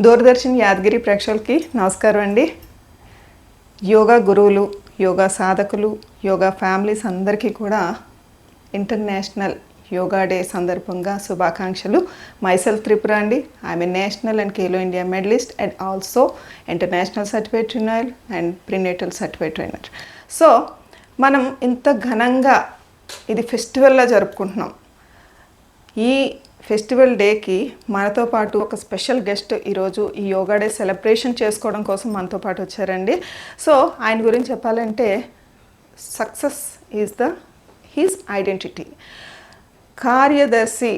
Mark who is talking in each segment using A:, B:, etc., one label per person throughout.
A: దూరదర్శన్ యాదగిరి ప్రేక్షకులకి నమస్కారం అండి. యోగా గురువులు, యోగా సాధకులు, యోగా ఫ్యామిలీస్ అందరికీ కూడా ఇంటర్నేషనల్ యోగా డే సందర్భంగా శుభాకాంక్షలు. మైసెల్ఫ్ త్రిపుర అండి. I'm a national and Khelo India medalist and also international certified trainer and prenatal certified trainer. So మనం ఇంత ఘనంగా ఇది ఫెస్టివల్లా జరుపుకుంటున్నాం. ఈ ఫెస్టివల్ డేకి మనతో పాటు ఒక స్పెషల్ గెస్ట్ ఈరోజు ఈ యోగా డే సెలబ్రేషన్ చేసుకోవడం కోసం మనతో పాటు వచ్చారండి. సో ఆయన గురించి చెప్పాలంటే సక్సెస్ ఈజ్ హిజ్ ఐడెంటిటీ. కార్యదర్శి,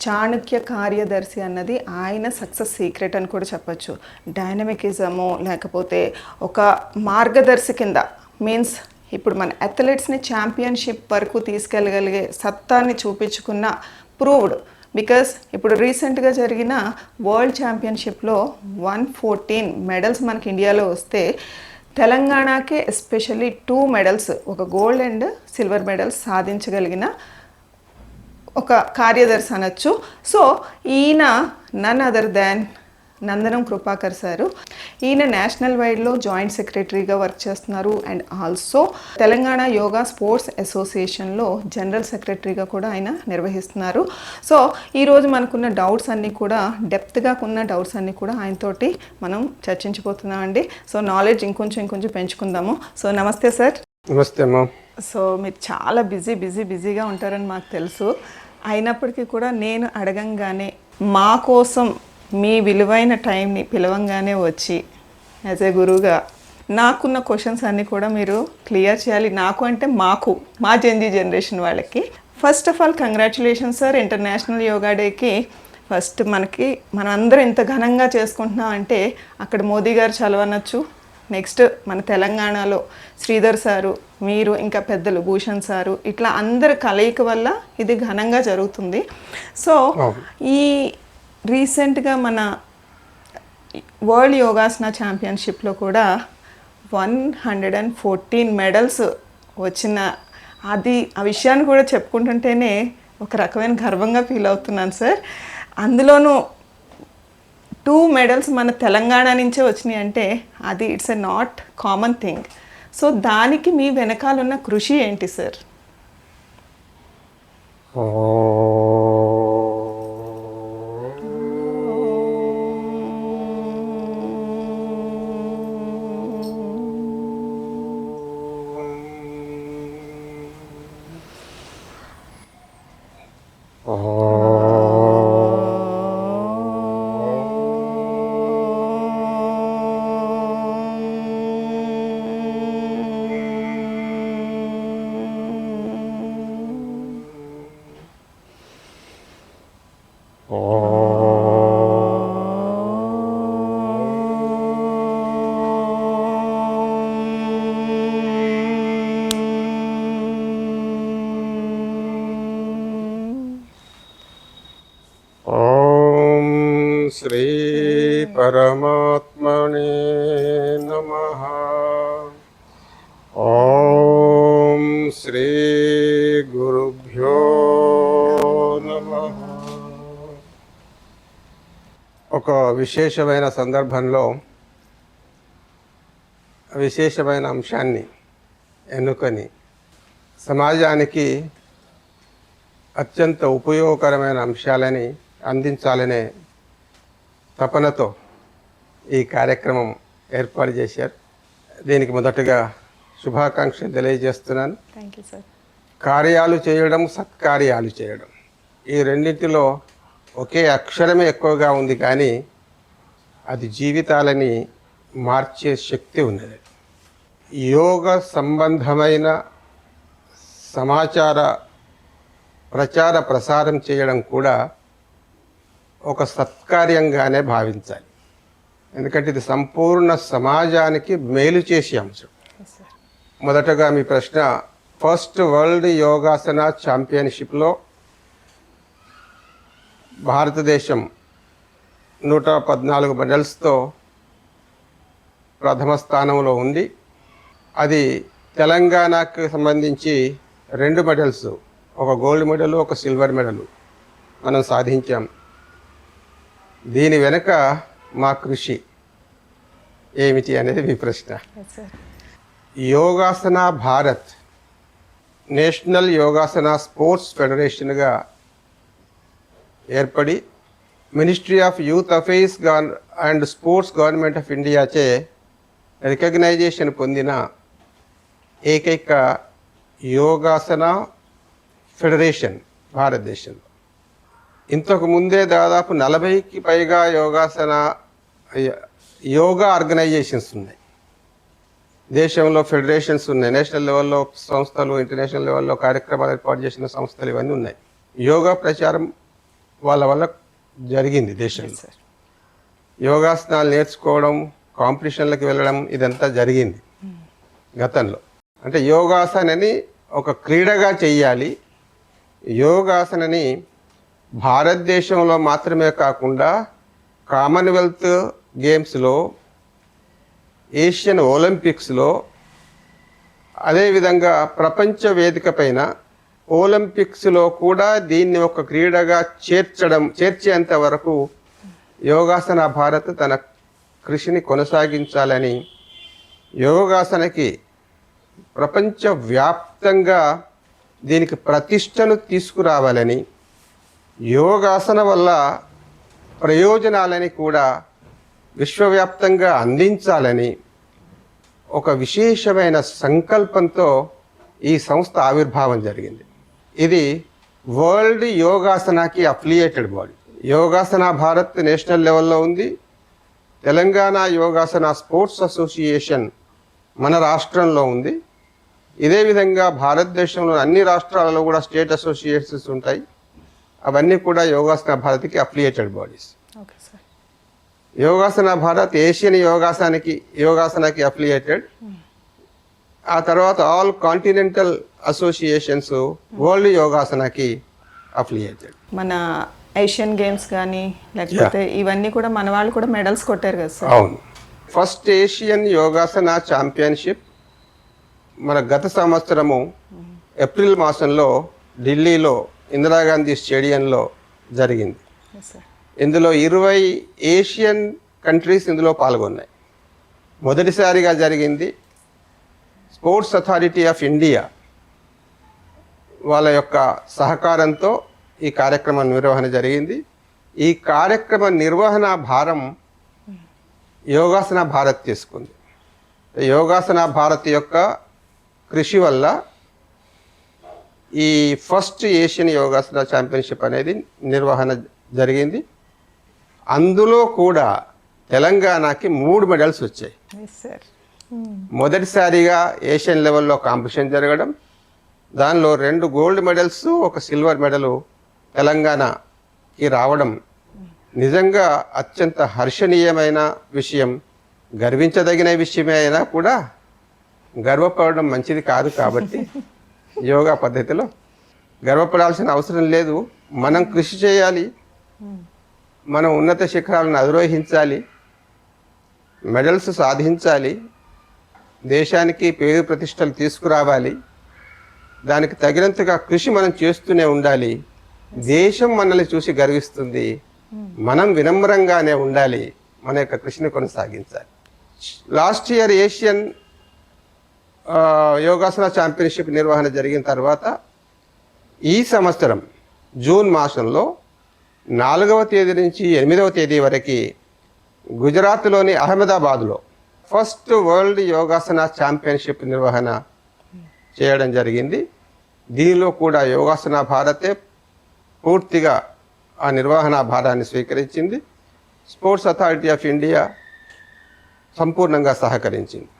A: చాణక్య కార్యదర్శి అన్నది ఆయన సక్సెస్ సీక్రెట్ అని కూడా చెప్పచ్చు. డైనమికిజము లేకపోతే ఒక మార్గదర్శి కింద మీన్స్ ఇప్పుడు మన అథ్లెట్స్ని ఛాంపియన్షిప్ వరకు తీసుకెళ్ళగలిగే సత్తాన్ని చూపించుకున్న ప్రూవ్డ్. బికాస్ ఇప్పుడు రీసెంట్గా జరిగిన వరల్డ్ ఛాంపియన్షిప్లో 114 మెడల్స్ మనకి ఇండియాలో వస్తే తెలంగాణకే ఎస్పెషల్లీ 2 మెడల్స్, ఒక గోల్డ్ అండ్ సిల్వర్ మెడల్స్ సాధించగలిగిన ఒక కార్యదర్శి అనొచ్చు. సో ఈయన none other than Nandanam Krupakar sir. ఈయన నేషనల్ వైడ్లో జాయింట్ సెక్రటరీగా వర్క్ చేస్తున్నారు and also Telangana yoga sports అసోసియేషన్లో జనరల్ సెక్రటరీగా కూడా ఆయన నిర్వహిస్తున్నారు. సో ఈరోజు మనకున్న డౌట్స్ అన్నీ కూడా డెప్త్గా ఉన్న డౌట్స్ అన్నీ కూడా ఆయనతోటి మనం చర్చించిపోతున్నామండి. సో నాలెడ్జ్ ఇంకొంచెం పెంచుకుందాము. సో నమస్తే సార్.
B: నమస్తే అమ్మా.
A: సో మీరు చాలా బిజీగా ఉంటారని మాకు తెలుసు. అయినప్పటికీ కూడా నేను అడగంగానే మా కోసం మీ విలువైన టైంని పిలవంగానే వచ్చి యాజ్ ఏ గురువుగా నాకున్న క్వశ్చన్స్ అన్నీ కూడా మీరు క్లియర్ చేయాలి. నాకు అంటే మాకు, మా జనరేషన్ వాళ్ళకి. First of all congratulations sir international yoga డేకి. ఫస్ట్ మనం అందరం ఇంత ఘనంగా చేసుకుంటున్నాం అంటే అక్కడ మోదీ గారు చలవనొచ్చు. నెక్స్ట్ మన తెలంగాణలో శ్రీధర్ సారు, మీరు, ఇంకా పెద్దలు భూషణ్ సారు, ఇట్లా అందరి కలయిక వల్ల ఇది ఘనంగా జరుగుతుంది. సో ఈ రీసెంట్గా మన వరల్డ్ యోగాసన ఛాంపియన్షిప్లో కూడా 114 మెడల్స్ వచ్చిన ఆ విషయాన్ని కూడా చెప్పుకుంటుంటేనే ఒక రకమైన గర్వంగా ఫీల్ అవుతున్నాను సార్. అందులోనూ 2 మెడల్స్ మన తెలంగాణ నుంచే వచ్చినాయి అంటే అది it's a not common thing. So దానికి మీ వెనకాలన్న కృషి ఏంటి సార్?
B: శ్రీ పరమాత్మనే నమః. ఓం శ్రీ గురుభ్యో నమః. ఒక విశేషమైన సందర్భంలో విశేషమైన అంశాన్ని ఎన్నుకొని సమాజానికి అత్యంత ఉపయోగకరమైన అంశాలని అందించాలనే తపనతో ఈ కార్యక్రమం ఏర్పాటు చేశారు. దీనికి మొదటగా శుభాకాంక్షలు తెలియజేస్తున్నాను.
A: Thank you sir.
B: కార్యాలు చేయడం, సత్కార్యాలు చేయడం, ఈ రెండింటిలో ఒకే అక్షరమే ఎక్కువగా ఉంది, కానీ అది జీవితాలని మార్చే శక్తి ఉన్నది. యోగ సంబంధమైన సమాచార ప్రచార ప్రసారం చేయడం కూడా ఒక సత్కార్యంగానే భావించాలి. ఎందుకంటే ఇది సంపూర్ణ సమాజానికి మేలు చేసే అంశం. మొదటగా మీ ప్రశ్న, ఫస్ట్ వరల్డ్ యోగాసన ఛాంపియన్షిప్లో భారతదేశం 114 మెడల్స్తో ప్రథమ స్థానంలో ఉంది. అది తెలంగాణకు సంబంధించి 2 మెడల్స్, ఒక గోల్డ్ మెడల్, ఒక సిల్వర్ మెడల్ మనం సాధించాం. దీని వెనుక మా కృషి ఏమిటి అనేది మీ ప్రశ్న.
A: Yes sir.
B: Yogasana Bharat national Yogasana sports ఫెడరేషన్గా ఏర్పడి ministry of youth affairs and sports government of ఇండియాచే రికగ్నైజేషన్ పొందిన ఏకైక యోగాసన ఫెడరేషన్ భారతదేశంలో. ఇంతకు ముందే దాదాపు 40కి పైగా యోగా ఆర్గనైజేషన్స్ ఉన్నాయి. దేశంలో ఫెడరేషన్స్ ఉన్నాయి, నేషనల్ లెవెల్లో సంస్థలు, ఇంటర్నేషనల్ లెవెల్లో కార్యక్రమాలు ఏర్పాటు చేసిన సంస్థలు ఇవన్నీ ఉన్నాయి. యోగా ప్రచారం వాళ్ళ వల్ల జరిగింది దేశంలో. యోగాసనాలు నేర్చుకోవడం, కాంపిటీషన్లకు వెళ్ళడం ఇదంతా జరిగింది గతంలో. అంటే యోగాసనని ఒక క్రీడగా చెయ్యాలి. యోగాసనని భారతదేశంలో మాత్రమే కాకుండా కామన్వెల్త్ గేమ్స్లో, ఏషియన్ ఒలింపిక్స్లో, అదేవిధంగా ప్రపంచ వేదిక పైన ఒలింపిక్స్లో కూడా దీన్ని ఒక క్రీడగా చేర్చేంత వరకు యోగాసన భారత్ తన కృషిని కొనసాగించాలని, యోగాసనకి ప్రపంచవ్యాప్తంగా దీనికి ప్రతిష్టను తీసుకురావాలని, యోగాసన వల్ల ప్రయోజనాలని కూడా విశ్వవ్యాప్తంగా అందించాలని ఒక విశేషమైన సంకల్పంతో ఈ సంస్థ ఆవిర్భావం జరిగింది. ఇది వరల్డ్ యోగాసనకి affiliated body. Yogasana Bharat national లెవెల్లో ఉంది. తెలంగాణ యోగాసన స్పోర్ట్స్ అసోసియేషన్ మన రాష్ట్రంలో ఉంది. ఇదే విధంగా భారతదేశంలో అన్ని రాష్ట్రాలలో కూడా స్టేట్ అసోసియేషన్స్ ఉంటాయి. అవన్నీ కూడా యోగాసన భారత్కి affiliated bodies.
A: Okay sir.
B: Yogasana Bharat Asian యోగాసనకి అఫిలియేటెడ్. ఆ తర్వాత ఆల్ కాంటినెంటల్ అసోసియేషన్స్ వరల్డ్ యోగాసనకి అఫిలియేటెడ్.
A: మన ఏషియన్ గేమ్స్ కానీ లేకపోతే ఇవన్నీ కూడా మన వాళ్ళు కూడా మెడల్స్ కొట్టారు కదా సార్?
B: అవును. ఫస్ట్ ఏషియన్ యోగాసన ఛాంపియన్షిప్ మన గత సంవత్సరము ఏప్రిల్ మాసంలో ఢిల్లీలో ఇందిరాగాంధీ స్టేడియంలో జరిగింది. ఇందులో 20 ఏషియన్ కంట్రీస్ ఇందులో పాల్గొన్నాయి. మొదటిసారిగా జరిగింది. స్పోర్ట్స్ అథారిటీ ఆఫ్ ఇండియా వాళ్ళ యొక్క సహకారంతో ఈ కార్యక్రమం నిర్వహణ జరిగింది. ఈ కార్యక్రమ నిర్వహణ భారం యోగాసన భారత్ తీసుకుంది. యోగాసన భారత్ యొక్క కృషి వల్ల ఈ ఫస్ట్ ఏషియన్ యోగాసన ఛాంపియన్షిప్ అనేది నిర్వహణ జరిగింది. అందులో కూడా తెలంగాణకి 3 మెడల్స్ వచ్చాయి. మొదటిసారిగా ఏషియన్ లెవెల్లో కాంపిటీషన్ జరగడం, దానిలో 2 గోల్డ్ మెడల్స్, 1 సిల్వర్ మెడలు తెలంగాణకి రావడం నిజంగా అత్యంత హర్షణీయమైన విషయం. గర్వించదగిన విషయమే అయినా కూడా గర్వపడడం మంచిది కాదు. కాబట్టి యోగా పద్ధతిలో గర్వపడాల్సిన అవసరం లేదు. మనం కృషి చేయాలి, మనం ఉన్నత శిఖరాలను అధిరోహించాలి, మెడల్స్ సాధించాలి, దేశానికి పేరు ప్రతిష్టలు తీసుకురావాలి. దానికి తగినంతగా కృషి మనం చేస్తూనే ఉండాలి. దేశం మనల్ని చూసి గర్విస్తుంది. మనం వినమ్రంగానే ఉండాలి, మన యొక్క కృషిని కొనసాగించాలి. Last year Asian yogasana championship నిర్వహణ జరిగిన తర్వాత ఈ సంవత్సరం జూన్ మాసంలో 4వ తేదీ నుంచి 8వ తేదీ వరకు గుజరాత్లోని అహ్మదాబాద్లో ఫస్ట్ వరల్డ్ యోగాసన ఛాంపియన్షిప్ నిర్వహణ చేయడం జరిగింది. దీనిలో కూడా యోగాసన భారతే పూర్తిగా ఆ నిర్వహణ భారాన్ని స్వీకరించింది. స్పోర్ట్స్ అథారిటీ ఆఫ్ ఇండియా సంపూర్ణంగా సహకరించింది.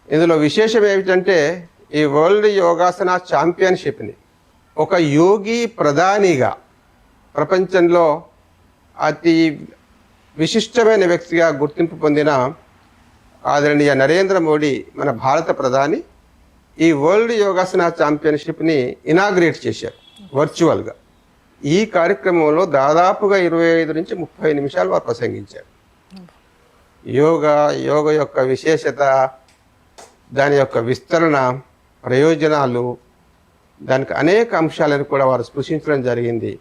B: ఇందులో విశేషం ఏమిటంటే ఈ వరల్డ్ యోగాసన ఛాంపియన్షిప్ని ఒక యోగి ప్రధానిగా, ప్రపంచంలో అతి విశిష్టమైన వ్యక్తిగా గుర్తింపు పొందిన ఆదరణీయ నరేంద్ర మోడీ మన భారత ప్రధాని ఈ వరల్డ్ యోగాసన ఛాంపియన్షిప్ని ఇనాగ్రేట్ చేశారు వర్చువల్గా. ఈ కార్యక్రమంలో దాదాపుగా 25 నుంచి 30 నిమిషాలు వారు ప్రసంగించారు. యోగ యొక్క విశేషత, దాని యొక్క విస్తరణ, ప్రయోజనాలు, దానికి అనేక అంశాలను కూడా వారు స్పృశించడం జరిగింది.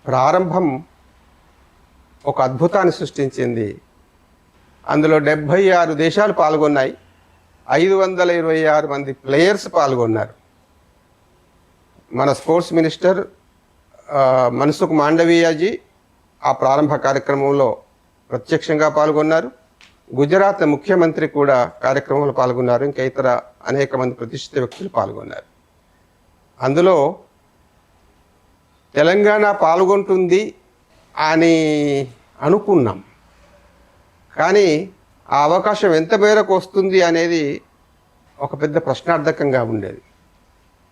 B: ప్రారంభం ఒక అద్భుతాన్ని సృష్టించింది. అందులో 76 దేశాలు పాల్గొన్నాయి. 526 మంది ప్లేయర్స్ పాల్గొన్నారు. మన స్పోర్ట్స్ మినిస్టర్ మన్సుఖ్ మాండవీయాజీ ఆ ప్రారంభ కార్యక్రమంలో ప్రత్యక్షంగా పాల్గొన్నారు. గుజరాత్ ముఖ్యమంత్రి కూడా కార్యక్రమంలో పాల్గొన్నారు. ఇంకా ఇతర అనేక మంది ప్రతిష్ఠిత వ్యక్తులు పాల్గొన్నారు. అందులో తెలంగాణ పాల్గొంటుంది అని అనుకున్నాం, కానీ ఆ అవకాశం ఎంత మేరకు వస్తుంది అనేది ఒక పెద్ద ప్రశ్నార్థకంగా ఉండేది.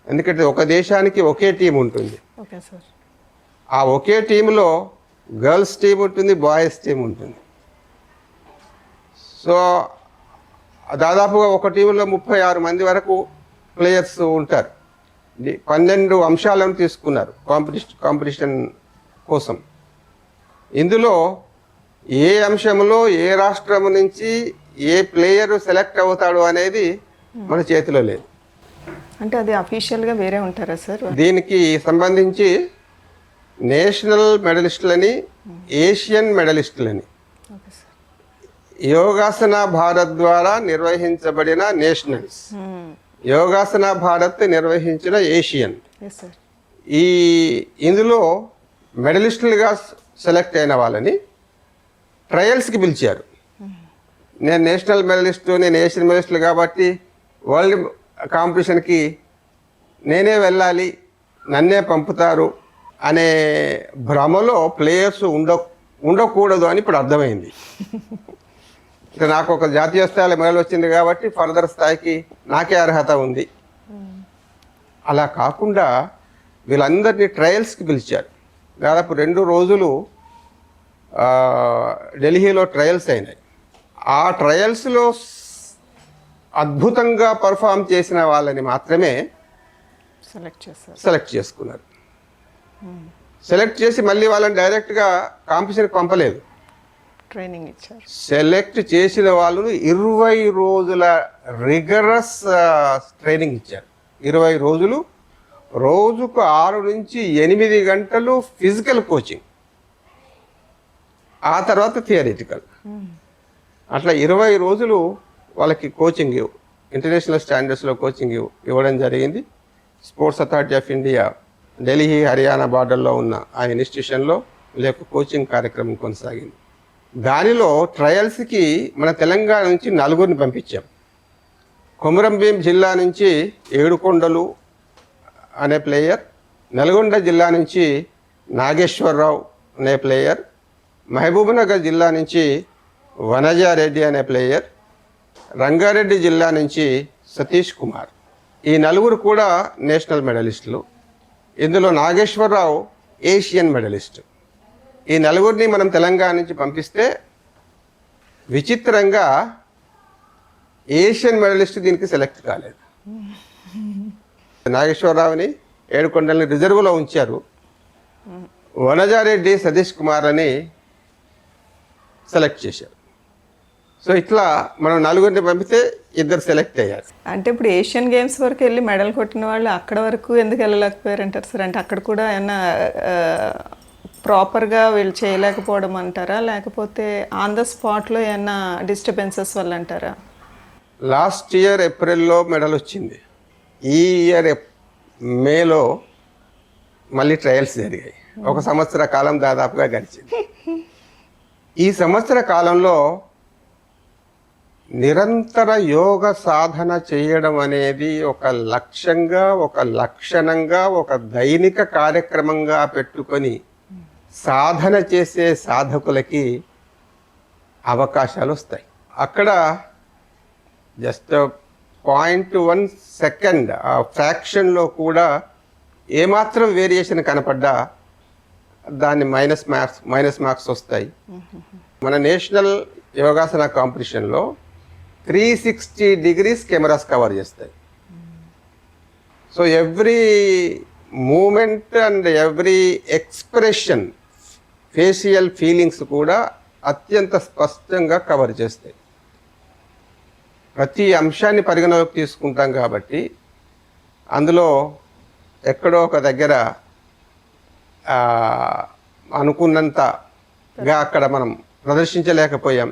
B: ఎందుకంటే ఒక దేశానికి ఒకే టీం ఉంటుంది.
A: Okay sir.
B: ఆ ఒకే టీంలో గర్ల్స్ టీం ఉంటుంది, బాయ్స్ టీం ఉంటుంది. సో దాదాపుగా ఒక టీంలో 36 మంది వరకు ప్లేయర్స్ ఉంటారు. 12 అంశాలను తీసుకున్నారు కాంపిటీషన్ కోసం. ఇందులో ఏ అంశంలో ఏ రాష్ట్రం నుంచి ఏ ప్లేయర్ సెలెక్ట్ అవుతాడు అనేది మన చేతిలో లేదు.
A: అంటే అది అఫీషియల్గా వేరే ఉంటారా సార్?
B: దీనికి సంబంధించి నేషనల్ మెడలిస్టులని, ఏషియన్ మెడలిస్టులని,
A: ఓకే సార్,
B: యోగాసన భారత్ ద్వారా నిర్వహించబడిన నేషనల్స్, యోగాసన భారత్ నిర్వహించిన ఏషియన్,
A: ఎస్ సార్.
B: ఇందులో మెడలిస్టులుగా సెలెక్ట్ అయిన వాళ్ళని ట్రయల్స్కి పిలిచారు. నేను నేషనల్ మెడలిస్టు, నేను ఏషియన్ మెడలిస్టులు కాబట్టి వరల్డ్ కాంపిటీషన్కి నేనే వెళ్ళాలి, నన్నే పంపుతారు అనే భ్రమలో ప్లేయర్స్ ఉండకూడదు అని ఇప్పుడు అర్థమైంది. ఇక నాకు ఒక జాతీయ స్థాయిలో మెడల్ వచ్చింది కాబట్టి ఫర్దర్ స్థాయికి నాకే అర్హత ఉంది. అలా కాకుండా వీళ్ళందరినీ ట్రయల్స్కి పిలిచారు. దాదాపు 2 రోజులు ఢిల్లీలో ట్రయల్స్ అయినాయి. ఆ ట్రయల్స్లో అద్భుతంగా పర్ఫామ్ చేసిన వాళ్ళని మాత్రమే సెలెక్ట్ చేసుకున్నారు. సెలెక్ట్ చేసి మళ్ళీ వాళ్ళని డైరెక్ట్గా కాంపిటీషన్కి పంపలేదు,
A: ట్రైనింగ్ ఇచ్చారు.
B: సెలెక్ట్ చేసిన వాళ్ళను 20 రోజుల రిగరస్ ట్రైనింగ్ ఇచ్చారు. 20 రోజులు, రోజుకు 6 నుంచి 8 గంటలు ఫిజికల్ కోచింగ్, ఆ తర్వాత థియరిటికల్. అట్లా 20 రోజులు వాళ్ళకి కోచింగ్ ఇంటర్నేషనల్ స్టాండర్డ్స్లో కోచింగ్ ఇవ్వడం జరిగింది. Sports authority of India Delhi, Haryana బార్డర్లో ఉన్న ఆ ఇన్స్టిట్యూషన్లో వీళ్ళ కోచింగ్ కార్యక్రమం కొనసాగింది. దానిలో ట్రయల్స్కి మన తెలంగాణ నుంచి 4 పంపించాం. కొమురంభీం జిల్లా నుంచి ఏడుకొండలు అనే ప్లేయర్, నల్గొండ జిల్లా నుంచి నాగేశ్వరరావు అనే ప్లేయర్, మహబూబ్నగర్ జిల్లా నుంచి వనజారెడ్డి అనే ప్లేయర్, రంగారెడ్డి జిల్లా నుంచి సతీష్ కుమార్. ఈ 4 కూడా నేషనల్ మెడలిస్టులు. ఇందులో నాగేశ్వరరావు ఏషియన్ మెడలిస్టు. ఈ 4 మనం తెలంగాణ నుంచి పంపిస్తే విచిత్రంగా ఏషియన్ మెడలిస్ట్ దీనికి సెలెక్ట్ కాలేదు. నాగేశ్వరరావుని ఏడుకొండల్ని రిజర్వ్లో ఉంచారు. వనజారెడ్డి, సతీష్ కుమార్ అని సెలెక్ట్ చేశారు. సో ఇట్లా మనం 4 పంపితే 2 సెలెక్ట్ అయ్యారు.
A: అంటే ఇప్పుడు ఏషియన్ గేమ్స్ వరకు వెళ్ళి మెడల్ కొట్టిన వాళ్ళు అక్కడ వరకు ఎందుకు వెళ్ళలేకపోయారంటారు సార్? అంటే అక్కడ కూడా ఏమన్నా ప్రాపర్గా వీళ్ళు చేయలేకపోవడం అంటారా, లేకపోతే ఆన్ ద స్పాట్లో ఏమన్నా డిస్టర్బెన్సెస్ వల్ల అంటారా?
B: లాస్ట్ ఇయర్ ఏప్రిల్లో మెడల్ వచ్చింది. ఈ ఇయర్ మేలో మళ్ళీ ట్రయల్స్ జరిగాయి. 1 సంవత్సర కాలం దాదాపుగా గడిచింది. ఈ సంవత్సర కాలంలో నిరంతర యోగ సాధన చేయడం అనేది ఒక లక్ష్యంగా, ఒక లక్షణంగా, ఒక దైనిక కార్యక్రమంగా పెట్టుకొని సాధన చేసే సాధకులకి అవకాశాలు వస్తాయి. అక్కడ జస్ట్ 0.1 సెకండ్ ఆ ఫ్రాక్షన్లో కూడా ఏమాత్రం వేరియేషన్ కనపడ్డా దాన్ని మైనస్ మార్క్స్ వస్తాయి. మన నేషనల్ యోగాసన కాంపిటీషన్లో 360 degrees కెమెరాస్ కవర్ చేస్తాయి. So every moment and every expression, facial feelings కూడా అత్యంత స్పష్టంగా కవర్ చేస్తాయి. ప్రతి అంశాన్ని పరిగణలోకి తీసుకుంటాం కాబట్టి అందులో ఎక్కడో ఒక దగ్గర అనుకున్నంత అక్కడ మనం ప్రదర్శించలేకపోయాం.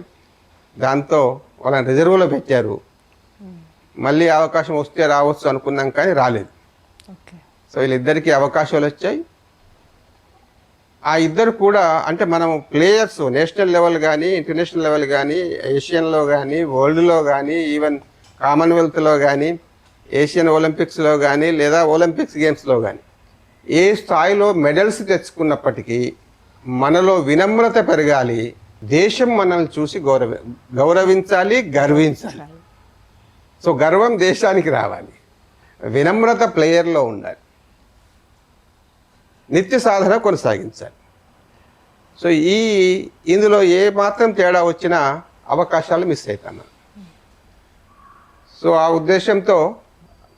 B: దాంతో వాళ్ళని రిజర్వ్లో పెట్టారు. మళ్ళీ అవకాశం వస్తే రావచ్చు అనుకున్నాం, కానీ రాలేదు. సో వీళ్ళిద్దరికీ అవకాశాలు వచ్చాయి. ఆ ఇద్దరు కూడా అంటే మనం ప్లేయర్స్ నేషనల్ లెవెల్ కానీ, ఇంటర్నేషనల్ లెవెల్ కానీ, ఏషియన్లో కానీ, వరల్డ్లో కానీ, ఈవెన్ కామన్వెల్త్లో కానీ, ఏషియన్ ఒలింపిక్స్లో కానీ, లేదా ఒలింపిక్స్ గేమ్స్లో కానీ ఏ స్థాయిలో మెడల్స్ తెచ్చుకున్నప్పటికీ మనలో వినమ్రత పెరగాలి. దేశం మనల్ని చూసి గౌరవించాలి, గర్వించాలి. సో గర్వం దేశానికి రావాలి, వినమ్రత ప్లేయర్లో ఉండాలి, నిత్య సాధన కొనసాగించాలి. సో ఇందులో ఏ మాత్రం తేడా వచ్చినా అవకాశాలు మిస్ అవుతాం మనం. సో ఆ ఉద్దేశంతో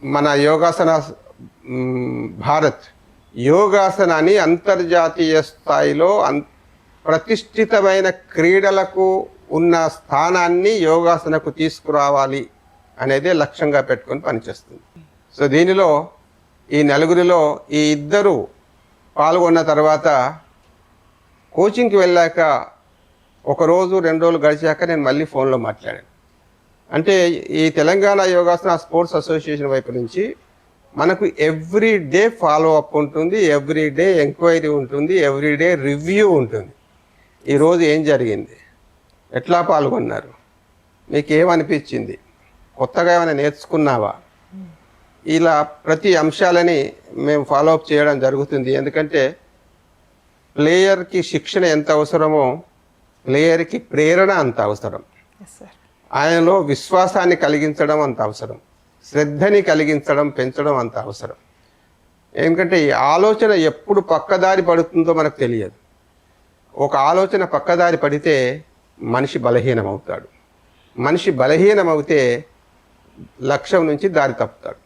B: మన యోగాసన భారత్ యోగాసనాన్ని అంతర్జాతీయ స్థాయిలో ప్రతిష్ఠితమైన క్రీడలకు ఉన్న స్థానాన్ని యోగాసనకు తీసుకురావాలి అనేదే లక్ష్యంగా పెట్టుకొని పనిచేస్తుంది. సో దీనిలో ఈ నలుగురిలో ఈ ఇద్దరు పాల్గొన్న తర్వాత కోచింగ్కి వెళ్ళాక 1 రోజు 2 రోజులు గడిచాక నేను మళ్ళీ ఫోన్లో మాట్లాడాను. అంటే ఈ తెలంగాణ యోగాసన స్పోర్ట్స్ అసోసియేషన్ వైపు నుంచి మనకు ఎవ్రీ డే ఫాలో అప్ ఉంటుంది, ఎవ్రీ డే ఎంక్వైరీ ఉంటుంది, ఎవ్రీ డే రివ్యూ ఉంటుంది. ఈరోజు ఏం జరిగింది, ఎట్లా పాల్గొన్నారు, మీకు ఏమనిపించింది, కొత్తగా ఏమైనా నేర్చుకున్నావా, ఇలా ప్రతి అంశాలని మేము ఫాలోఅప్ చేయడం జరుగుతుంది. ఎందుకంటే ప్లేయర్కి శిక్షణ ఎంత అవసరమో ప్లేయర్కి ప్రేరణ అంత అవసరం. ఆయనలో విశ్వాసాన్ని కలిగించడం అంత అవసరం, శ్రద్ధని కలిగించడం పెంచడం అంత అవసరం. ఎందుకంటే ఈ ఆలోచన ఎప్పుడు పక్కదారి పడుతుందో మనకు తెలియదు. ఒక ఆలోచన పక్కదారి పడితే మనిషి బలహీనమవుతాడు. మనిషి బలహీనమవుతే లక్ష్యం నుంచి దారి తప్పుతాడు.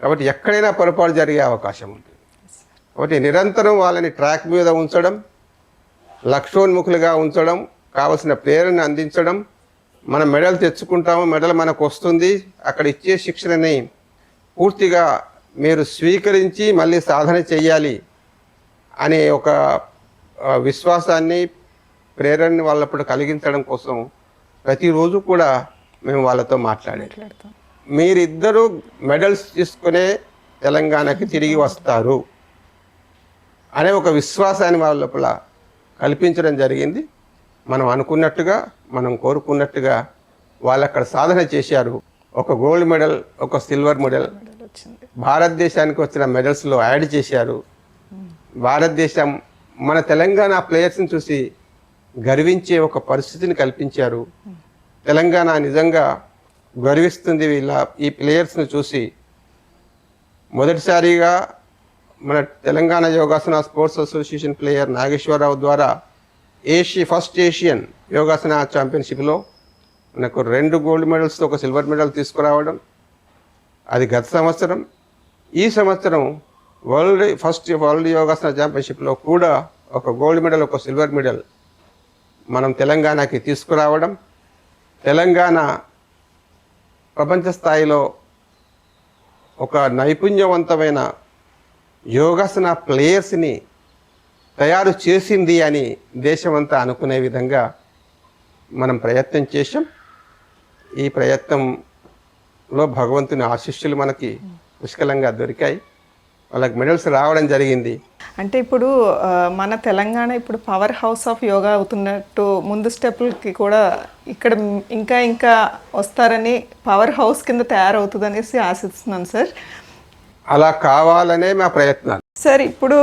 B: కాబట్టి ఎక్కడైనా పొరపాటు జరిగే అవకాశం ఉంటుంది. కాబట్టి నిరంతరం వాళ్ళని ట్రాక్ మీద ఉంచడం, లక్ష్యోన్ముఖులుగా ఉంచడం, కావలసిన ప్రేరణ అందించడం, మనం మెడల్ తెచ్చుకుంటాము, మెడల్ మనకు వస్తుంది, అక్కడ ఇచ్చే శిక్షణని పూర్తిగా మీరు స్వీకరించి మళ్ళీ సాధన చెయ్యాలి అనే ఒక విశ్వాసాన్ని ప్రేరణని వాళ్ళప్పుడు కలిగించడం కోసం ప్రతిరోజు కూడా మేము వాళ్ళతో మాట్లాడతాం. మీరిద్దరూ మెడల్స్ తీసుకునే తెలంగాణకి తిరిగి వస్తారు అనే ఒక విశ్వాసాన్ని వాళ్ళ లోపల కల్పించడం జరిగింది. మనం అనుకున్నట్టుగా, మనం కోరుకున్నట్టుగా వాళ్ళు అక్కడ సాధన చేశారు. ఒక గోల్డ్ మెడల్, ఒక సిల్వర్ మెడల్ భారతదేశానికి వచ్చిన మెడల్స్లో యాడ్ చేశారు. భారతదేశం మన తెలంగాణ ప్లేయర్స్ని చూసి గర్వించే ఒక పరిస్థితిని కల్పించారు. తెలంగాణ నిజంగా గర్విస్తుంది ఈ ప్లేయర్స్ని చూసి. మొదటిసారిగా మన తెలంగాణ యోగాసన స్పోర్ట్స్ అసోసియేషన్ ప్లేయర్ నాగేశ్వరరావు ద్వారా ఫస్ట్ ఏషియన్ యోగాసన ఛాంపియన్షిప్లో మనకు 2 గోల్డ్ మెడల్స్తో ఒక సిల్వర్ మెడల్ తీసుకురావడం, అది గత సంవత్సరం. ఈ సంవత్సరం ఫస్ట్ వరల్డ్ యోగాసన ఛాంపియన్షిప్లో కూడా ఒక గోల్డ్ మెడల్, ఒక సిల్వర్ మెడల్ మనం తెలంగాణకి తీసుకురావడం, తెలంగాణ ప్రపంచ స్థాయిలో ఒక నైపుణ్యవంతమైన యోగాసన ప్లేయర్స్ని తయారు చేసింది అని దేశమంతా అనుకునే విధంగా మనం ప్రయత్నం చేశాం. ఈ ప్రయత్నంలో భగవంతుని ఆశీస్సులు మనకి పుష్కలంగా దొరికాయి. వాళ్ళకి మెడల్స్ రావడం జరిగింది.
A: అంటే ఇప్పుడు మన తెలంగాణ ఇప్పుడు పవర్ హౌస్ ఆఫ్ యోగా అవుతున్నట్టు ముందు స్టెప్పులకి కూడా ఇక్కడ ఇంకా ఇంకా వస్తారని, పవర్ హౌస్ కింద తయారవుతుందనేసి ఆశిస్తున్నాను సార్.
B: అలా కావాలనే మా ప్రయత్నాలు
A: సార్. ఇప్పుడు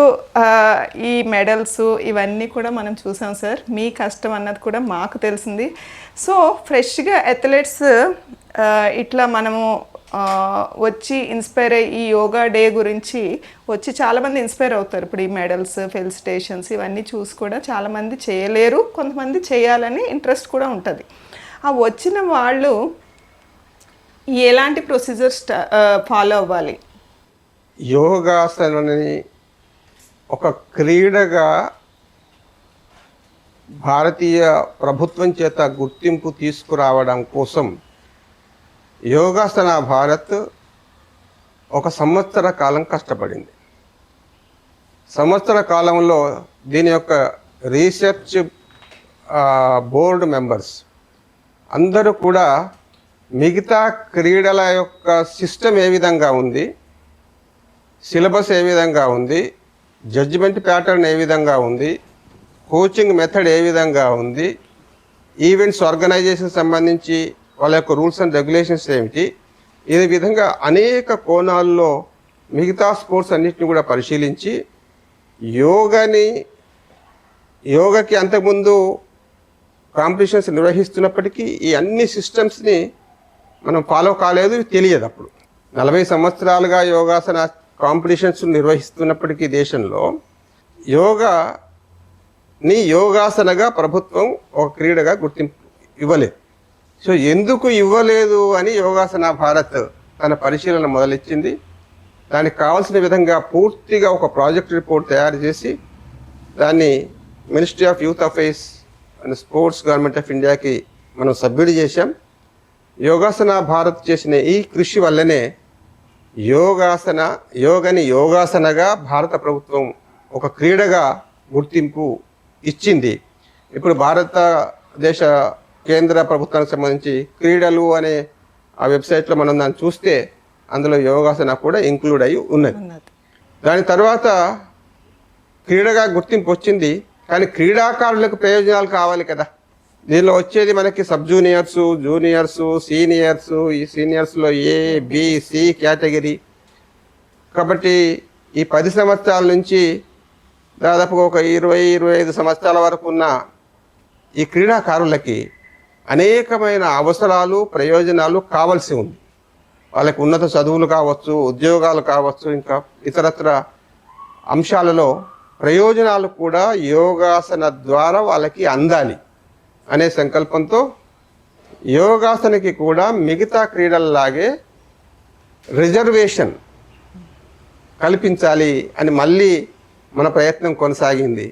A: ఈ మెడల్స్ ఇవన్నీ కూడా మనం చూసాం సార్, మీ కష్టం అన్నది కూడా మాకు తెలిసింది. సో ఫ్రెష్గా అథ్లెట్స్ ఇట్లా మనము వచ్చి ఇన్స్పైర్ అయ్యి ఈ యోగా డే గురించి వచ్చి చాలామంది ఇన్స్పైర్ అవుతారు. ఇప్పుడు ఈ మెడల్స్, ఫెలిసిటేషన్స్ ఇవన్నీ చూసి కూడా చాలామంది చేయలేరు, కొంతమంది చేయాలని ఇంట్రెస్ట్ కూడా ఉంటుంది. ఆ వచ్చిన వాళ్ళు ఎలాంటి ప్రొసీజర్స్ ఫాలో అవ్వాలి?
B: యోగాసనని ఒక క్రీడగా భారతీయ ప్రభుత్వం చేత గుర్తింపు తీసుకురావడం కోసం యోగాసన భారత్ 1 సంవత్సర కాలం కష్టపడింది. సంవత్సర కాలంలో దీని యొక్క రీసెర్చ్ బోర్డు మెంబర్స్ అందరూ కూడా మిగతా క్రీడల యొక్క సిస్టమ్ ఏ విధంగా ఉంది, సిలబస్ ఏ విధంగా ఉంది, జడ్జిమెంట్ ప్యాటర్న్ ఏ విధంగా ఉంది, కోచింగ్ మెథడ్ ఏ విధంగా ఉంది, ఈవెంట్స్ ఆర్గనైజేషన్ సంబంధించి వాళ్ళ యొక్క రూల్స్ అండ్ రెగ్యులేషన్స్ ఏమిటి, ఈ విధంగా అనేక కోణాల్లో మిగతా స్పోర్ట్స్ అన్నిటిని కూడా పరిశీలించి యోగాకి అంతకుముందు కాంపిటీషన్స్ నిర్వహిస్తున్నప్పటికీ ఈ అన్ని సిస్టమ్స్ని మనం ఫాలో కాలేదు, తెలియదు. అప్పుడు 40 సంవత్సరాలుగా యోగాసన కాంపిటీషన్స్ నిర్వహిస్తున్నప్పటికీ దేశంలో యోగాసనగా ప్రభుత్వం ఒక క్రీడగా గుర్తింపు ఇవ్వలేదు. సో ఎందుకు ఇవ్వలేదు అని యోగాసన భారత్ తన పరిశీలన మొదలెచ్చింది. దానికి కావాల్సిన విధంగా పూర్తిగా ఒక ప్రాజెక్ట్ రిపోర్ట్ తయారు చేసి దాన్ని ministry of youth affairs and sports government of ఇండియాకి మనం సబ్మిట్ చేశాం. యోగాసన భారత్ చేసిన ఈ కృషి వల్లనే యోగాసనగా భారత ప్రభుత్వం ఒక క్రీడగా గుర్తింపు ఇచ్చింది. ఇప్పుడు భారతదేశ కేంద్ర ప్రభుత్వానికి సంబంధించి క్రీడలు అనే ఆ వెబ్సైట్లో మనం దాన్ని చూస్తే అందులో యోగాసన కూడా ఇంక్లూడ్ అయి ఉన్నది. దాని తర్వాత క్రీడగా గుర్తింపు వచ్చింది, కానీ క్రీడాకారులకు ప్రయోజనాలు కావాలి కదా. దీనిలో వచ్చేది మనకి సబ్ జూనియర్స్, జూనియర్స్, సీనియర్స్, ఈ సీనియర్స్లో ఏ, బి, సి కేటగిరీ. కాబట్టి ఈ 10 సంవత్సరాల నుంచి దాదాపుగా ఒక 20-25 సంవత్సరాల వరకు ఉన్న ఈ క్రీడాకారులకి అనేకమైన అవసరాలు, ప్రయోజనాలు కావాల్సి ఉంది. వాళ్ళకి ఉన్నత చదువులు కావచ్చు, ఉద్యోగాలు కావచ్చు, ఇంకా ఇతరత్ర అంశాలలో ప్రయోజనాలు కూడా యోగాసన ద్వారా వాళ్ళకి అందాలి అనే సంకల్పంతో యోగాసనకి కూడా మిగతా క్రీడల్లాగే రిజర్వేషన్ కల్పించాలి అని మళ్ళీ మన ప్రయత్నం కొనసాగింది.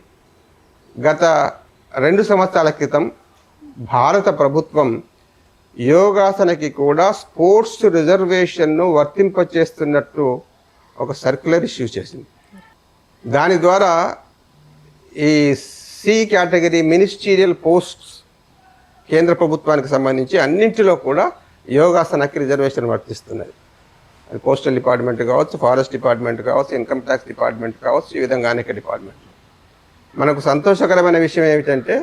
B: గత 2 సంవత్సరాల క్రితం భారత ప్రభుత్వం యోగాసనకి కూడా స్పోర్ట్స్ రిజర్వేషన్ను వర్తింపచేస్తున్నట్టు ఒక సర్క్యులర్ ఇష్యూ చేసింది. దాని ద్వారా ఈ సి కేటగిరీ మినిస్టీరియల్ పోస్ట్స్ కేంద్ర ప్రభుత్వానికి సంబంధించి అన్నింటిలో కూడా యోగాసనకి రిజర్వేషన్ వర్తిస్తున్నది. అది పోస్టల్ డిపార్ట్మెంట్ కావచ్చు, ఫారెస్ట్ డిపార్ట్మెంట్ కావచ్చు, ఇన్కమ్ ట్యాక్స్ డిపార్ట్మెంట్ కావచ్చు, ఈ విధంగా అనేక డిపార్ట్మెంట్. మనకు సంతోషకరమైన విషయం ఏమిటంటే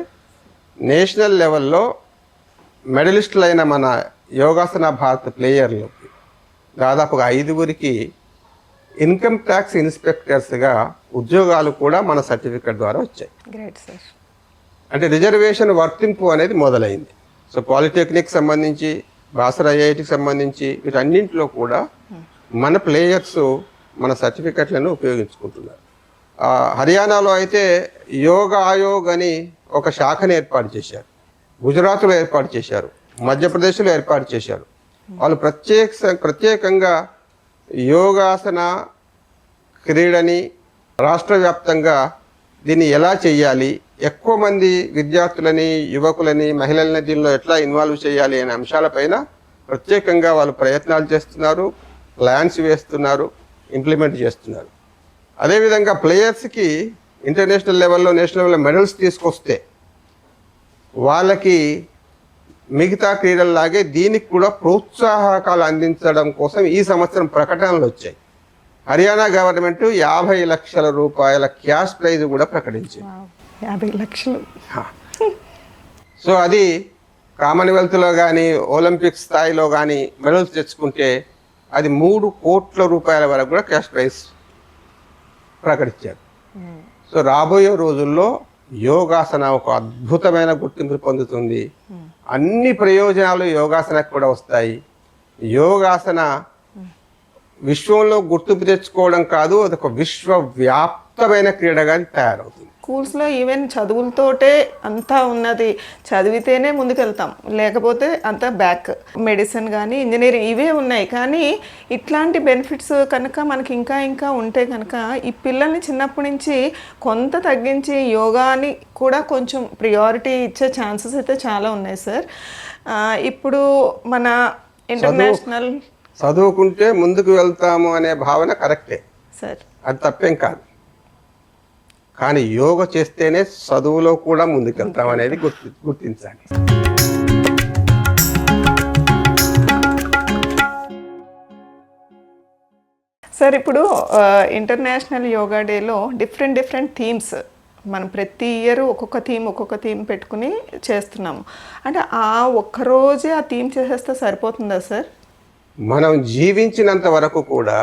B: నేషనల్ లెవెల్లో మెడలిస్టులైన మన యోగాసన భారత్ ప్లేయర్లు దాదాపుగా 5గురికి ఇన్కమ్ ట్యాక్స్ ఇన్స్పెక్టర్స్గా ఉద్యోగాలు కూడా మన సర్టిఫికెట్ ద్వారా వచ్చాయి.
A: Great sir.
B: అంటే రిజర్వేషన్ వర్తింపు అనేది మొదలైంది. సో పాలిటెక్నిక్ సంబంధించి, బాసర్ ఐఐటికి సంబంధించి వీటన్నింటిలో కూడా మన ప్లేయర్స్ మన సర్టిఫికెట్లను ఉపయోగించుకుంటున్నారు. హర్యానాలో అయితే యోగా ఆయోగ్ అని ఒక శాఖను ఏర్పాటు చేశారు, గుజరాత్లో ఏర్పాటు చేశారు, మధ్యప్రదేశ్లో ఏర్పాటు చేశారు. వాళ్ళు ప్రత్యేకంగా యోగాసన క్రీడని రాష్ట్ర వ్యాప్తంగా దీన్ని ఎలా చేయాలి, ఎక్కువ మంది విద్యార్థులని, యువకులని, మహిళలని దీనిలో ఎట్లా ఇన్వాల్వ్ చేయాలి అనే అంశాలపైన ప్రత్యేకంగా వాళ్ళు ప్రయత్నాలు చేస్తున్నారు, ప్లాన్స్ వేస్తున్నారు, ఇంప్లిమెంట్ చేస్తున్నారు. అదేవిధంగా ప్లేయర్స్కి ఇంటర్నేషనల్ లెవెల్లో, నేషనల్ లెవెల్లో మెడల్స్ తీసుకొస్తే వాళ్ళకి మిగతా క్రీడల్లాగే దీనికి కూడా ప్రోత్సాహకాలు అందించడం కోసం ఈ సంవత్సరం ప్రకటనలు వచ్చాయి. హర్యానా గవర్నమెంట్ 50 లక్షల రూపాయల క్యాష్ ప్రైజ్ కూడా ప్రకటించింది.
A: 50 లక్షలు.
B: సో అది కామన్వెల్త్లో కానీ, ఒలింపిక్ స్థాయిలో కానీ మెడల్స్ తెచ్చుకుంటే అది 3 కోట్ల రూపాయల వరకు కూడా క్యాష్ ప్రైజ్ ప్రకటించారు. సో రాబోయే రోజుల్లో యోగాసన ఒక అద్భుతమైన గుర్తింపు పొందుతుంది. అన్ని ప్రయోజనాలు యోగాసనకు కూడా వస్తాయి. యోగాసన విశ్వంలో గుర్తింపు తెచ్చుకోవడం కాదు, అదొక విశ్వవ్యాప్తమైన క్రీడగా తయారవుతుంది.
A: స్కూల్స్లో ఈవెన్ చదువులతోటే అంతా ఉన్నది, చదివితేనే ముందుకెళ్తాం, లేకపోతే అంతా బ్యాక్. మెడిసిన్ కానీ, ఇంజనీరింగ్ ఇవే ఉన్నాయి. కానీ ఇట్లాంటి బెనిఫిట్స్ కనుక మనకి ఇంకా ఉంటే కనుక ఈ పిల్లల్ని చిన్నప్పటి నుంచి కొంత తగ్గించి యోగాని కూడా కొంచెం ప్రియారిటీ ఇచ్చే ఛాన్సెస్ అయితే చాలా ఉన్నాయి సార్. ఇప్పుడు మన ఇంటర్నేషనల్
B: చదువుకుంటే ముందుకు వెళ్తాము అనే భావన కరెక్టే సార్, అది తప్పేం కాదు. కానీ యోగా చేస్తేనే చదువులో కూడా ముందుకెళ్తాం అనేది గుర్తించాలి.
A: సార్, ఇప్పుడు ఇంటర్నేషనల్ యోగా డేలో డిఫరెంట్ థీమ్స్ మనం ప్రతి ఇయర్ ఒక్కొక్క థీమ్ పెట్టుకుని చేస్తున్నాము. అంటే ఆ ఒక్కరోజే ఆ థీమ్ చేసేస్తే సరిపోతుందా సార్?
B: మనం జీవించినంత వరకు కూడా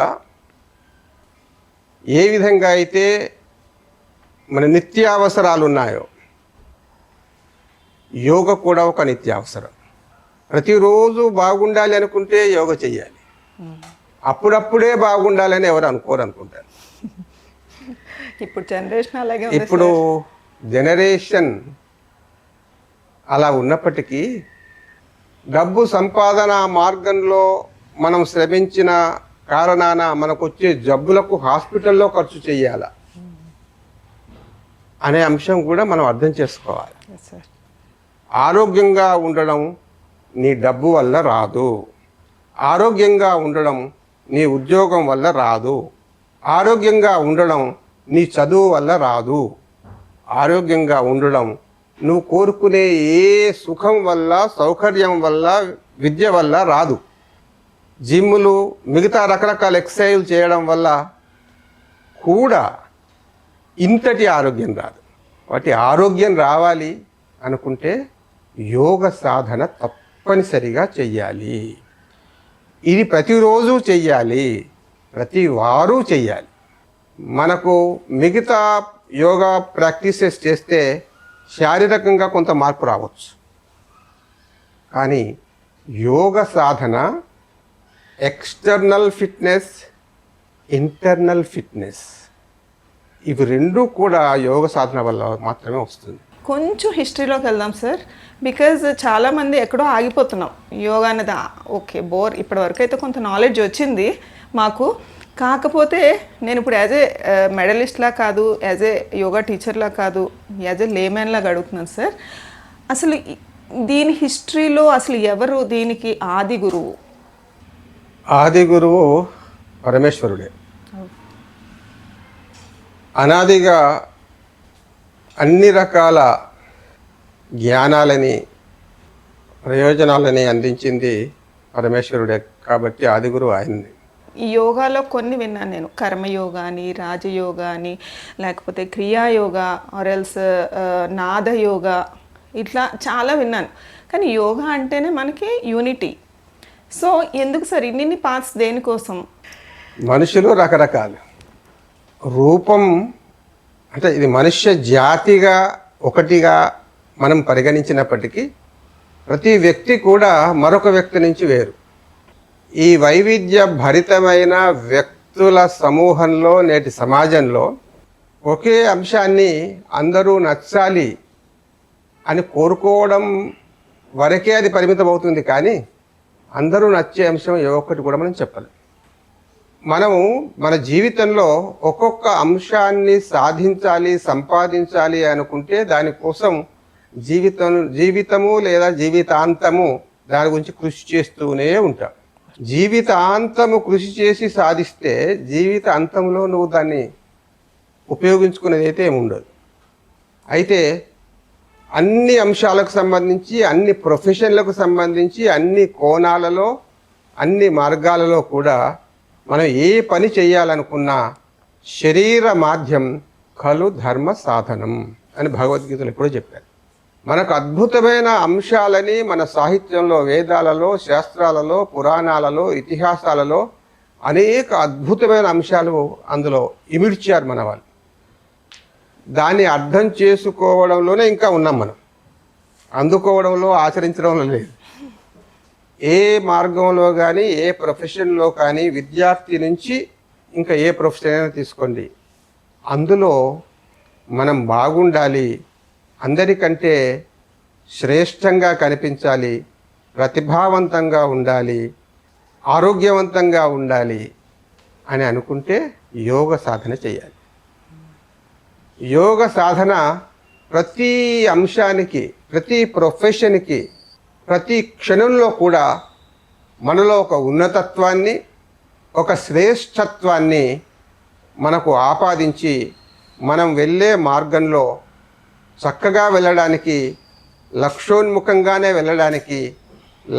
B: ఏ విధంగా అయితే మన నిత్యావసరాలు ఉన్నాయో యోగ కూడా ఒక నిత్యావసరం. ప్రతిరోజు బాగుండాలి అనుకుంటే యోగ చెయ్యాలి. అప్పుడప్పుడే బాగుండాలని ఎవరు అనుకుంటారు.
A: ఇప్పుడు జనరేషన్ అలాగే ఉంది.
B: ఇప్పుడు జనరేషన్ అలా ఉన్నప్పటికీ డబ్బు సంపాదన మార్గంలో మనం శ్రమించిన కారణాన మనకు వచ్చే జబ్బులకు హాస్పిటల్లో ఖర్చు చేయాల అనే అంశం కూడా మనం అర్థం చేసుకోవాలి. ఆరోగ్యంగా ఉండడం నీ డబ్బు వల్ల రాదు. ఆరోగ్యంగా ఉండడం నీ ఉద్యోగం వల్ల రాదు. ఆరోగ్యంగా ఉండడం నీ చదువు వల్ల రాదు. ఆరోగ్యంగా ఉండడం నువ్వు కోరుకునే ఏ సుఖం వల్ల, సౌకర్యం వల్ల, విద్య వల్ల రాదు. జిమ్ములు, మిగతా రకరకాల ఎక్సర్సైజులు చేయడం వల్ల కూడా ఇంతటి ఆరోగ్యం రాదు. వాటి ఆరోగ్యం రావాలి అనుకుంటే యోగ సాధన తప్పనిసరిగా చెయ్యాలి. ఇది ప్రతిరోజు చెయ్యాలి, ప్రతి వారు చెయ్యాలి. మనకు మిగతా యోగా ప్రాక్టీసెస్ చేస్తే శారీరకంగా కొంత మార్పు రావచ్చు, కానీ యోగ సాధన ఎక్స్టర్నల్ ఫిట్నెస్, ఇంటర్నల్ ఫిట్నెస్, ఇవి రెండు కూడా యోగ సాధన వల్ల మాత్రమే వస్తుంది.
A: కొంచెం హిస్టరీలోకి వెళ్దాం సార్. బికాజ్ చాలామంది ఎక్కడో ఆగిపోతున్నాం. యోగా అనేది ఓకే బోర్, ఇప్పటివరకు అయితే కొంత నాలెడ్జ్ వచ్చింది మాకు. కాకపోతే నేను ఇప్పుడు యాజ్ ఏ మెడలిస్ట్లా కాదు, యాజ్ ఏ యోగా టీచర్లా కాదు, యాజ్ ఏ లేమెన్లాగా అడుగుతున్నాను సార్. అసలు దీని హిస్టరీలో అసలు ఎవరు దీనికి ఆది గురువు?
B: ఆది గురువు పరమేశ్వరుడే. అనాదిగా అన్ని రకాల జ్ఞానాలని, ప్రయోజనాలని అందించింది పరమేశ్వరుడే కాబట్టి ఆది గురువు ఆయన్ని.
A: ఈ యోగాలో కొన్ని విన్నాను నేను, కర్మయోగా అని, రాజయోగా అని, లేకపోతే క్రియాయోగా, ఆర్ఎల్స్ నాదయోగా, ఇట్లా చాలా విన్నాను. కానీ యోగా అంటేనే మనకి యూనిటీ. సో ఎందుకు సార్ ఇన్ని పార్ట్స్? దేనికోసం?
B: మనుషులు రకరకాలు రూపం, అంటే ఇది మనుష్య జాతిగా ఒకటిగా మనం పరిగణించినప్పటికీ ప్రతి వ్యక్తి కూడా మరొక వ్యక్తి నుంచి వేరు. ఈ వైవిధ్య భరితమైన వ్యక్తుల సమూహంలో, నేటి సమాజంలో ఒకే అంశాన్ని అందరూ నచ్చాలి అని కోరుకోవడం వరకే అది పరిమితం అవుతుంది, కానీ అందరూ నచ్చే అంశం ఏ ఒక్కటి కూడా మనం చెప్పలేం. మనము మన జీవితంలో ఒక్కొక్క అంశాన్ని సాధించాలి, సంపాదించాలి అనుకుంటే దానికోసం జీవితము లేదా జీవితాంతము దాని గురించి కృషి చేస్తూనే ఉంటాం. జీవితాంతము కృషి చేసి సాధిస్తే జీవిత అంతంలో నువ్వు దాన్ని ఉపయోగించుకునేది అయితే ఏముండదు. అయితే అన్ని అంశాలకు సంబంధించి, అన్ని ప్రొఫెషన్లకు సంబంధించి, అన్ని కోణాలలో, అన్ని మార్గాలలో కూడా మనం ఏ పని చేయాలనుకున్నా శరీర మాధ్యం ఖలు ధర్మ సాధనం అని భగవద్గీతలో ఎప్పుడో చెప్పారు. మనకు అద్భుతమైన అంశాలని మన సాహిత్యంలో, వేదాలలో, శాస్త్రాలలో, పురాణాలలో, ఇతిహాసాలలో అనేక అద్భుతమైన అంశాలు అందులో ఇమిడ్చారు మన వాళ్ళు. దాన్ని అర్థం చేసుకోవడంలోనే ఇంకా ఉన్నాం మనం, అందుకోవడంలో, ఆచరించడంలో లేదు. ఏ మార్గంలో కానీ, ఏ ప్రొఫెషన్లో కానీ, విద్యార్థి నుంచి ఇంకా ఏ ప్రొఫెషన్ అయినా తీసుకోండి, అందులో మనం బాగుండాలి, అందరికంటే శ్రేష్టంగా కనిపించాలి, ప్రతిభావంతంగా ఉండాలి, ఆరోగ్యవంతంగా ఉండాలి అని అనుకుంటే యోగ సాధన చేయాలి. యోగ సాధన ప్రతి అంశానికి, ప్రతి ప్రొఫెషన్కి, ప్రతి క్షణంలో కూడా మనలో ఒక ఉన్నతత్వాన్ని, ఒక శ్రేష్టత్వాన్ని మనకు ఆపాదించి మనం వెళ్ళే మార్గంలో చక్కగా వెళ్ళడానికి, లక్ష్యోన్ముఖంగానే వెళ్ళడానికి,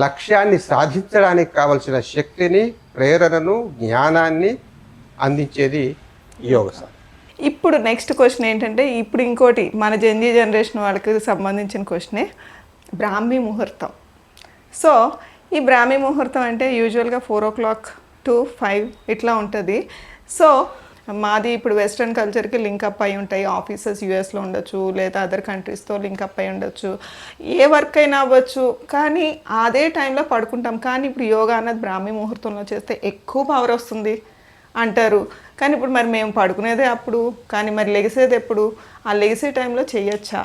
B: లక్ష్యాన్ని సాధించడానికి కావలసిన శక్తిని, ప్రేరణను, జ్ఞానాన్ని అందించేది యోగ సాధన.
A: ఇప్పుడు నెక్స్ట్ క్వశ్చన్ ఏంటంటే, ఇప్పుడు ఇంకోటి మన జెన్జీ జనరేషన్ వాళ్ళకి సంబంధించిన క్వశ్చనే బ్రాహ్మీ ముహూర్తం. సో ఈ బ్రాహ్మీ ముహూర్తం అంటే యూజువల్గా 4 o'clock to 5 ఇట్లా ఉంటుంది. సో మాది ఇప్పుడు వెస్ట్రన్ కల్చర్కి లింకప్ అయి ఉంటాయి. ఆఫీసెస్ యూఎస్లో ఉండొచ్చు, లేదా అదర్ కంట్రీస్తో లింకప్ అయి ఉండొచ్చు, ఏ వర్క్ అయినా అవ్వచ్చు. కానీ అదే టైంలో పడుకుంటాం. కానీ ఇప్పుడు యోగా అన్నది బ్రాహ్మీ ముహూర్తంలో చేస్తే ఎక్కువ పవర్ వస్తుంది అంటారు. కానీ ఇప్పుడు మరి మేము పడుకునేదే అప్పుడు, కానీ మరి లెగిసేది ఎప్పుడు? ఆ లెగిసే టైంలో చేయొచ్చా?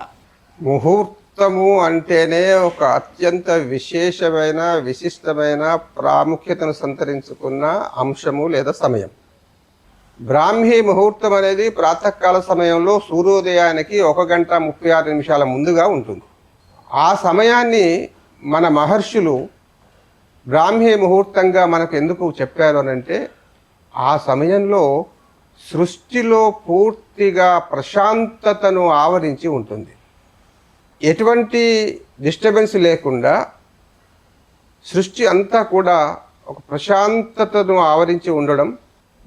B: ముహూర్తము అంటేనే ఒక అత్యంత విశేషమైన, విశిష్టమైన ప్రాముఖ్యతను సంతరించుకున్న అంశము లేదా సమయం. బ్రాహ్మీ ముహూర్తం అనేది ప్రాతకాల సమయంలో సూర్యోదయానికి 1 గంట 36 నిమిషాల ముందుగా ఉంటుంది. ఆ సమయాన్ని మన మహర్షులు బ్రాహ్మీ ముహూర్తంగా మనకు ఎందుకు చెప్పారు అనంటే, ఆ సమయంలో సృష్టిలో పూర్తిగా ప్రశాంతతను ఆవరించి ఉంటుంది. ఎటువంటి డిస్టర్బెన్స్ లేకుండా సృష్టి అంతా కూడా ఒక ప్రశాంతతను ఆవరించి ఉండడం,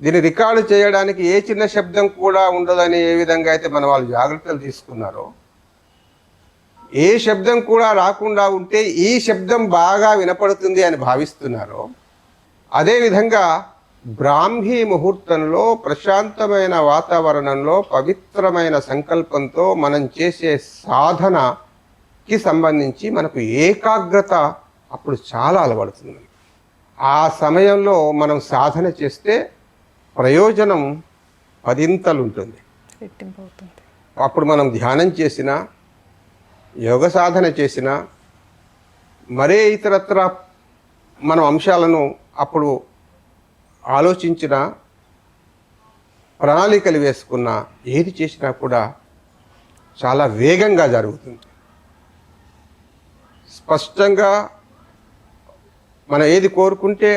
B: దీన్ని రికార్డు చేయడానికి ఏ చిన్న శబ్దం కూడా ఉండదని ఏ విధంగా అయితే మన వాళ్ళు జాగ్రత్తలు తీసుకున్నారో, ఏ శబ్దం కూడా రాకుండా ఉంటే ఈ శబ్దం బాగా వినపడుతుంది అని భావిస్తున్నారో, అదేవిధంగా బ్రాహ్మీ ముహూర్తంలో ప్రశాంతమైన వాతావరణంలో పవిత్రమైన సంకల్పంతో మనం చేసే సాధనకి సంబంధించి మనకు ఏకాగ్రత అప్పుడు చాలా అలవడుతుంది. ఆ సమయంలో మనం సాధన చేస్తే ప్రయోజనం 10 ఉంటుంది. అప్పుడు మనం ధ్యానం చేసినా, యోగ సాధన చేసినా, మరే ఇతరత్ర మనం అంశాలను అప్పుడు ఆలోచించిన, ప్రణాళికలు వేసుకున్న, ఏది చేసినా కూడా చాలా వేగంగా జరుగుతుంది. స్పష్టంగా మనం ఏది కోరుకుంటే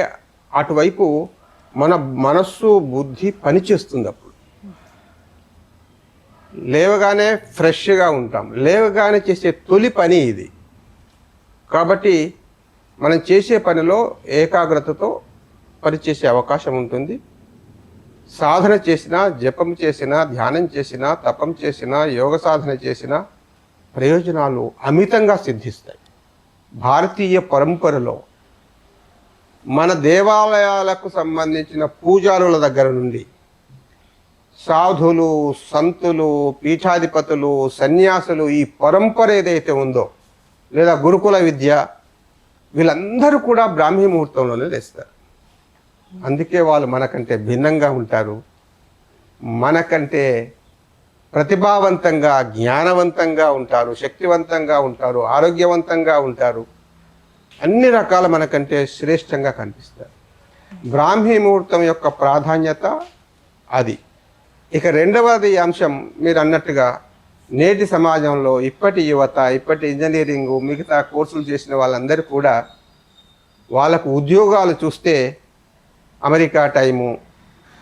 B: అటువైపు మన మనస్సు, బుద్ధి పనిచేస్తుంది. అప్పుడు లేవగానే ఫ్రెష్గా ఉంటాం. లేవగానే చేసే తొలి పని ఇది. కాబట్టి మనం చేసే పనిలో ఏకాగ్రతతో పనిచేసే అవకాశం ఉంటుంది. సాధన చేసినా, జపం చేసినా, ధ్యానం చేసినా, తపం చేసినా, యోగ సాధన చేసినా ప్రయోజనాలు అమితంగా సిద్ధిస్తాయి. భారతీయ పరంపరలో మన దేవాలయాలకు సంబంధించిన పూజారుల దగ్గర నుండి సాధులు, సంతులు, పీఠాధిపతులు, సన్యాసులు, ఈ పరంపర ఏదైతే ఉందో, లేదా గురుకుల విద్య, వీళ్ళందరూ కూడా బ్రాహ్మీ ముహూర్తంలోనే లేస్తారు. అందుకే వాళ్ళు మనకంటే భిన్నంగా ఉంటారు. మనకంటే ప్రతిభావంతంగా, జ్ఞానవంతంగా ఉంటారు, శక్తివంతంగా ఉంటారు, ఆరోగ్యవంతంగా ఉంటారు. అన్ని రకాల మనకంటే శ్రేష్టంగా కనిపిస్తారు. బ్రాహ్మీ ముహూర్తం యొక్క ప్రాధాన్యత అది. ఇక రెండవది అంశం, మీరు అన్నట్టుగా నేటి సమాజంలో ఇప్పటి యువత, ఇప్పటి ఇంజనీరింగు, మిగతా కోర్సులు చేసిన వాళ్ళందరూ కూడా వాళ్ళకు ఉద్యోగాలు చూస్తే అమెరికా టైము,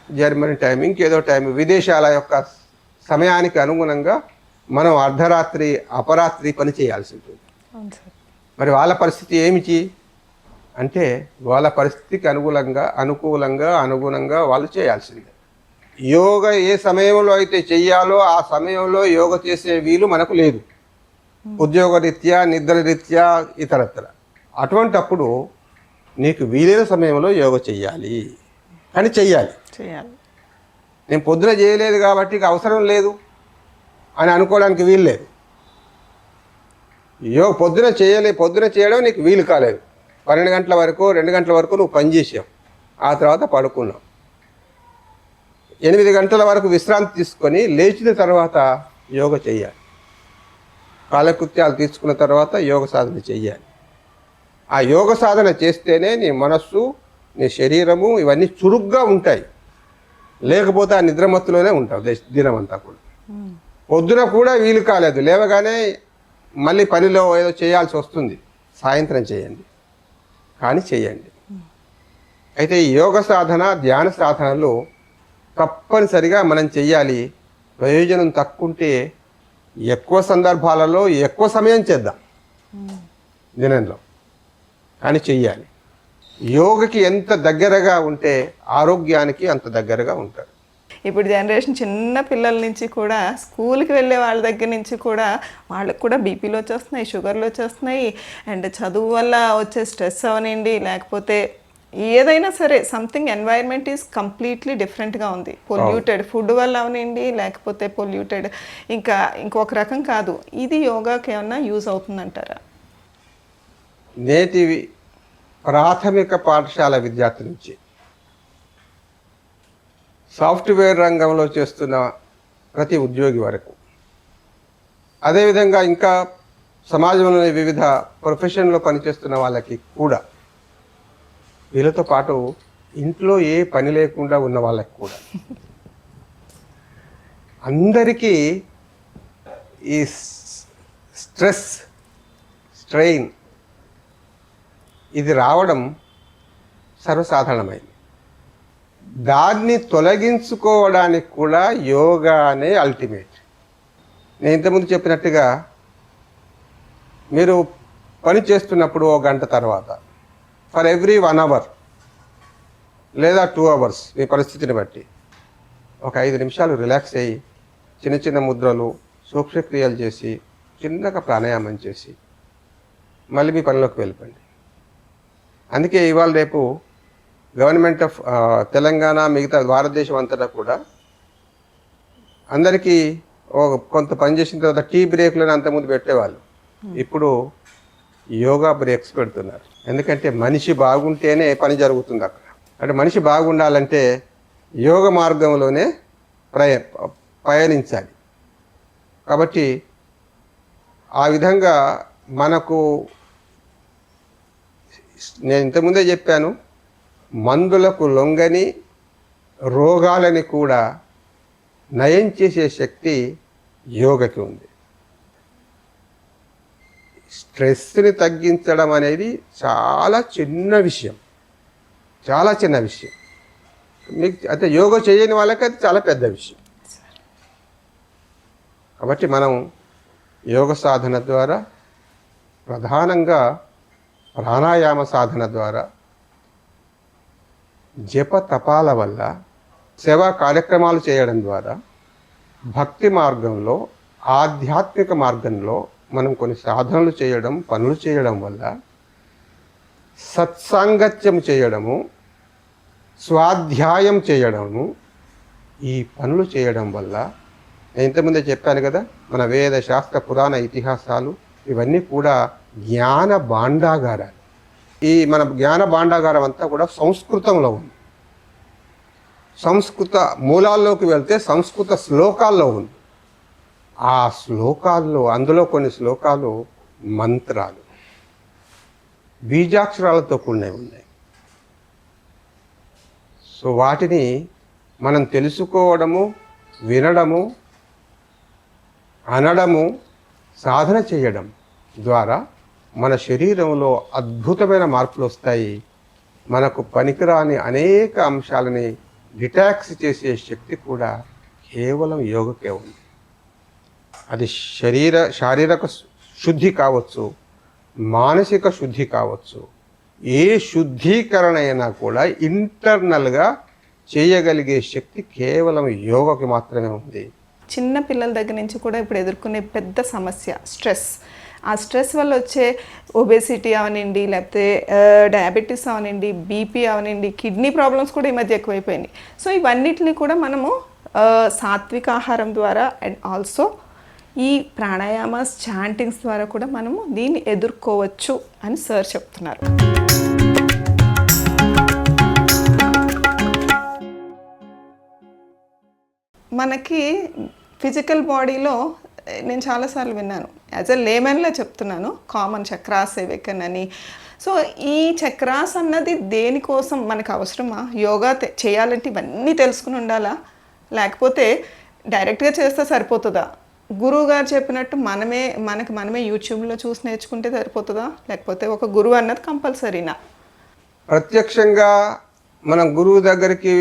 B: జర్మనీ టైం, ఇంకేదో టైం, విదేశాల యొక్క సమయానికి అనుగుణంగా మనం అర్ధరాత్రి, అపరాత్రి పని చేయాల్సి ఉంటుంది. మరి వాళ్ళ పరిస్థితి ఏమిటి అంటే, వాళ్ళ పరిస్థితికి అనుగుణంగా వాళ్ళు చేయాల్సిందే. యోగ ఏ సమయంలో అయితే చెయ్యాలో ఆ సమయంలో యోగ చేసే వీలు మనకు లేదు. ఉద్యోగరీత్యా, నిద్రరీత్యా, ఇతరత్ర. అటువంటప్పుడు నీకు వీలైన సమయంలో యోగ చెయ్యాలి, కానీ చెయ్యాలి. నేను పొద్దున చేయలేదు కాబట్టి అవసరం లేదు అని అనుకోవడానికి వీలు లేదు. పొద్దున చేయడం నీకు వీలు కాలేదు. 12 గంటల వరకు, 2 గంటల వరకు నువ్వు పనిచేసావు, ఆ తర్వాత పడుకున్నావు. 8 గంటల వరకు విశ్రాంతి తీసుకొని లేచిన తర్వాత యోగ చెయ్యాలి. కాలకృత్యాలు తీసుకున్న తర్వాత యోగ సాధన చెయ్యాలి. ఆ యోగ సాధన చేస్తేనే నీ మనస్సు, నీ శరీరము ఇవన్నీ చురుగ్గా ఉంటాయి. లేకపోతే ఆ నిద్రమత్తులోనే ఉంటావు దినమంతా కూడా. పొద్దున కూడా వీలు కాలేదు, లేవగానే మళ్ళీ పనిలో ఏదో చేయాల్సి వస్తుంది, సాయంత్రం చేయండి, కానీ చేయండి. అయితే ఈ యోగ సాధన, ధ్యాన సాధనలు తప్పనిసరిగా మనం చెయ్యాలి. ప్రయోజనం తక్కువ ఉంటే ఎక్కువ సందర్భాలలో ఎక్కువ సమయం చేద్దాం దినంలో, కానీ చెయ్యాలి. యోగకి ఎంత దగ్గరగా ఉంటే ఆరోగ్యానికి అంత దగ్గరగా ఉంటారు.
A: ఇప్పుడు జనరేషన్ చిన్న పిల్లల నుంచి కూడా స్కూల్కి వెళ్ళే వాళ్ళ దగ్గర నుంచి కూడా వాళ్ళకి కూడా బీపీలు వచ్చేస్తున్నాయి, షుగర్లు వచ్చేస్తున్నాయి, అండ్ చదువు వల్ల వచ్చే స్ట్రెస్ అవనండి, లేకపోతే ఏదైనా సరే సంథింగ్ ఎన్వైర్న్మెంట్ ఈజ్ కంప్లీట్లీ డిఫరెంట్గా ఉంది. పొల్యూటెడ్ ఫుడ్ వల్ల అవనండి, లేకపోతే పొల్యూటెడ్ ఇంకొక రకం కాదు. ఇది యోగాకి ఏమన్నా యూజ్ అవుతుందంటారా?
B: నేటి ప్రాథమిక పాఠశాల విద్యార్థి నుంచి సాఫ్ట్వేర్ రంగంలో చేస్తున్న ప్రతి ఉద్యోగి వరకు, అదేవిధంగా ఇంకా సమాజంలోని వివిధ ప్రొఫెషన్లో పనిచేస్తున్న వాళ్ళకి కూడా, వీళ్ళతో పాటు ఇంట్లో ఏ పని లేకుండా ఉన్న వాళ్ళకి కూడా, అందరికీ ఈ స్ట్రెస్, స్ట్రెయిన్ ఇది రావడం సర్వసాధారణమైంది. దాన్ని తొలగించుకోవడానికి కూడా యోగానే అల్టిమేట్. నేను ఇంతకుముందు చెప్పినట్టుగా మీరు పని చేస్తున్నప్పుడు 1 గంట తర్వాత ఫర్ ఎవ్రీ 1 అవర్ లేదా 2 అవర్స్ మీ పరిస్థితిని బట్టి ఒక 5 నిమిషాలు రిలాక్స్ అయ్యి చిన్న చిన్న ముద్రలు, సూక్ష్మక్రియలు చేసి చిన్నగా ప్రాణాయామం చేసి మళ్ళీ మీ పనిలోకి వెళ్ళిపోండి. అందుకే ఇవాళ రేపు గవర్నమెంట్ ఆఫ్ తెలంగాణ, మిగతా భారతదేశం అంతటా కూడా అందరికీ కొంత పని చేసిన తర్వాత టీ బ్రేక్లను అంతకుముందు పెట్టేవాళ్ళు, ఇప్పుడు యోగా బ్రేక్స్ పెడుతున్నారు. ఎందుకంటే మనిషి బాగుంటేనే పని జరుగుతుంది అక్కడ. అంటే మనిషి బాగుండాలంటే యోగ మార్గంలోనే పయనించాలి. కాబట్టి ఆ విధంగా మనకు, నేను ఇంతకుముందే చెప్పాను, మందులకు లొంగని రోగాలని కూడా నయం చేసే శక్తి యోగకి ఉంది. స్ట్రెస్ని తగ్గించడం అనేది చాలా చిన్న విషయం, చాలా చిన్న విషయం. మీకు అయితే యోగా చేయని వాళ్ళకి అది చాలా పెద్ద విషయం. కాబట్టి మనం యోగ సాధన ద్వారా, ప్రధానంగా ప్రాణాయామ సాధన ద్వారా, జప తపాల వల్ల, సేవా కార్యక్రమాలు చేయడం ద్వారా, భక్తి మార్గంలో, ఆధ్యాత్మిక మార్గంలో మనం కొన్ని సాధనలు చేయడం, పనులు చేయడం వల్ల, సత్సాంగత్యం చేయడము, స్వాధ్యాయం చేయడము, ఈ పనులు చేయడం వల్ల, నేను ఇంతకుముందే చెప్పాను కదా, మన వేద శాస్త్ర పురాణ ఇతిహాసాలు ఇవన్నీ కూడా జ్ఞాన భాండాగారాలు. ఈ మన జ్ఞాన భాండాగారం అంతా కూడా సంస్కృతంలో ఉంది. సంస్కృత మూలాల్లోకి వెళ్తే సంస్కృత శ్లోకాల్లో ఉంది. ఆ శ్లోకాల్లో, అందులో కొన్ని శ్లోకాలు మంత్రాలు, బీజాక్షరాలతో కూడినవి ఉన్నాయి. సో వాటిని మనం తెలుసుకోవడము, వినడము, అనడము, సాధన చేయడం ద్వారా మన శరీరంలో అద్భుతమైన మార్పులు వస్తాయి. మనకు పనికిరాని అనేక అంశాలని డిటాక్స్ చేసే శక్తి కూడా కేవలం యోగకే ఉంది. అది శారీరక శుద్ధి కావచ్చు, మానసిక శుద్ధి కావచ్చు, ఏ శుద్ధీకరణ అయినా కూడా ఇంటర్నల్గా చేయగలిగే శక్తి కేవలం యోగకి మాత్రమే ఉంది.
A: చిన్న పిల్లల దగ్గర నుంచి కూడా ఇప్పుడు ఎదుర్కొనే పెద్ద సమస్య స్ట్రెస్. ఆ స్ట్రెస్ వల్ల వచ్చే ఒబేసిటీ అవనండి, లేకపోతే డయాబెటీస్ అవనండి, బీపీ అవనండి, కిడ్నీ ప్రాబ్లమ్స్ కూడా ఈ మధ్య ఎక్కువైపోయినాయి. సో ఇవన్నిటిని కూడా మనము సాత్విక ఆహారం ద్వారా అండ్ ఆల్సో ఈ ప్రాణాయామస్, చాంటింగ్స్ ద్వారా కూడా మనము దీన్ని ఎదుర్కోవచ్చు అని సార్ చెప్తున్నారు. మనకి ఫిజికల్ బాడీలో నేను చాలాసార్లు విన్నాను, యాజ్ ఎ లేమన్లో చెప్తున్నాను, కామన్ చక్రాస్ ఎవేకన్ అని. సో ఈ చక్రాస్ అన్నది దేనికోసం మనకు అవసరమా? యోగా చేయాలంటే ఇవన్నీ తెలుసుకుని ఉండాలా, లేకపోతే డైరెక్ట్గా చేస్తే సరిపోతుందా? గురువు గారు చెప్పినట్టు మనమే యూట్యూబ్లో చూసి నేర్చుకుంటే సరిపోతుందా, లేకపోతే ఒక గురువు అన్నది కంపల్సరీనా?
B: ప్రత్యక్షంగా మనం గురువు దగ్గరికి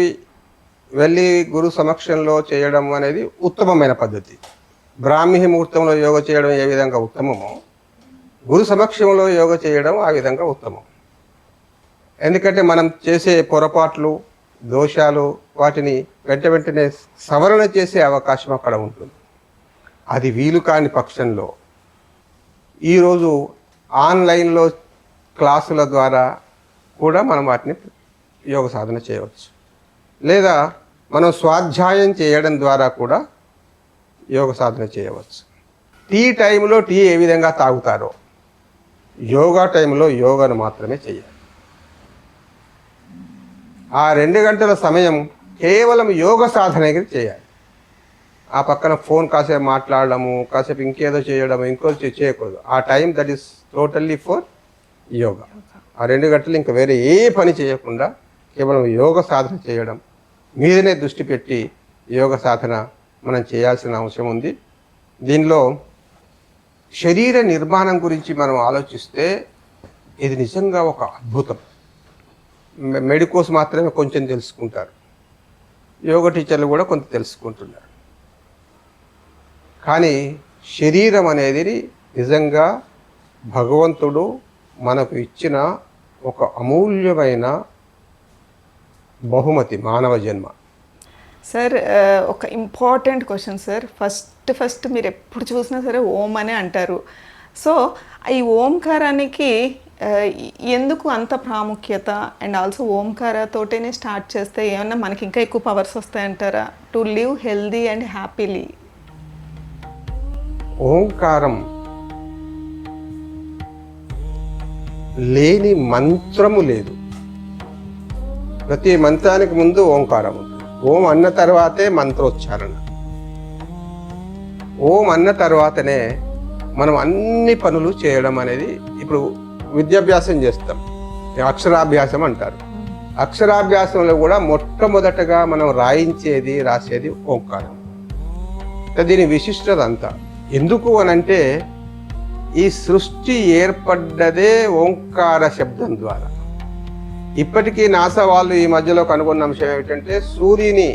B: వెళ్ళి గురు సమక్షంలో చేయడం అనేది ఉత్తమమైన పద్ధతి. బ్రాహ్మీ ముహూర్తంలో యోగ చేయడం ఏ విధంగా ఉత్తమమో, గురు సమక్షంలో యోగ చేయడం ఆ విధంగా ఉత్తమం. ఎందుకంటే మనం చేసే పొరపాట్లు, దోషాలు వాటిని వెంటనే సవరణ చేసే అవకాశం అక్కడ ఉంటుంది. అది వీలు కాని పక్షంలో ఈరోజు ఆన్లైన్లో క్లాసుల ద్వారా కూడా మనం వాటిని యోగ సాధన చేయవచ్చు. లేదా మనం స్వాధ్యాయం చేయడం ద్వారా కూడా యోగ సాధన చేయవచ్చు. టీ టైంలో టీ ఏ విధంగా తాగుతారో యోగా టైంలో యోగాను మాత్రమే చేయాలి. ఆ 2 గంటల సమయం కేవలం యోగ సాధనకి చేయాలి. ఆ పక్కన ఫోన్ కాసేపు మాట్లాడడము, కాసేపు ఇంకేదో చేయడము, ఇంకోటి చేయకూడదు. ఆ time that is totally for yoga. ఆ 2 గంటలు ఇంకా వేరే ఏ పని చేయకుండా కేవలం యోగ సాధన చేయడం మీదనే దృష్టి పెట్టి యోగ సాధన మనం చేయాల్సిన అవసరం ఉంది. దీనిలో శరీర నిర్మాణం గురించి మనం ఆలోచిస్తే ఇది నిజంగా ఒక అద్భుతం. మెడికోస్ మాత్రమే కొంచెం తెలుసుకుంటారు, యోగా టీచర్లు కూడా కొంత తెలుసుకుంటున్నారు. కానీ శరీరం అనేది నిజంగా భగవంతుడు మనకు ఇచ్చిన ఒక అమూల్యమైన బహుమతి, మానవ జన్మ.
A: సార్ ఒక ఇంపార్టెంట్ క్వశ్చన్ సార్. ఫస్ట్ మీరు ఎప్పుడు చూసినా సరే ఓం అనే అంటారు. సో ఈ ఓంకారానికి ఎందుకు అంత ప్రాముఖ్యత? అండ్ ఆల్సో ఓంకారతోటేనే స్టార్ట్ చేస్తే ఏమన్నా మనకి ఇంకా ఎక్కువ పవర్స్ వస్తాయంటారా to live healthy and happily?
B: ఓంకారం లేని మంత్రము లేదు. ప్రతి మంత్రానికి ముందు ఓంకారం ఉంటుంది. ఓం అన్న తర్వాతే మంత్రోచ్చారణ. ఓం అన్న తర్వాతనే మనం అన్ని పనులు చేయడం అనేది. ఇప్పుడు విద్యాభ్యాసం చేస్తాం, అక్షరాభ్యాసం అంటారు. అక్షరాభ్యాసంలో కూడా మొట్టమొదటగా మనం రాసేది ఓంకారం. దీని విశిష్టత అంతా ఎందుకు అనంటే, ఈ సృష్టి ఏర్పడ్డదే ఓంకార శబ్దం ద్వారా. ఇప్పటికీ నాసా వాళ్ళు ఈ మధ్యలో కనుగొన్న అంశం ఏమిటంటే, సూర్యుని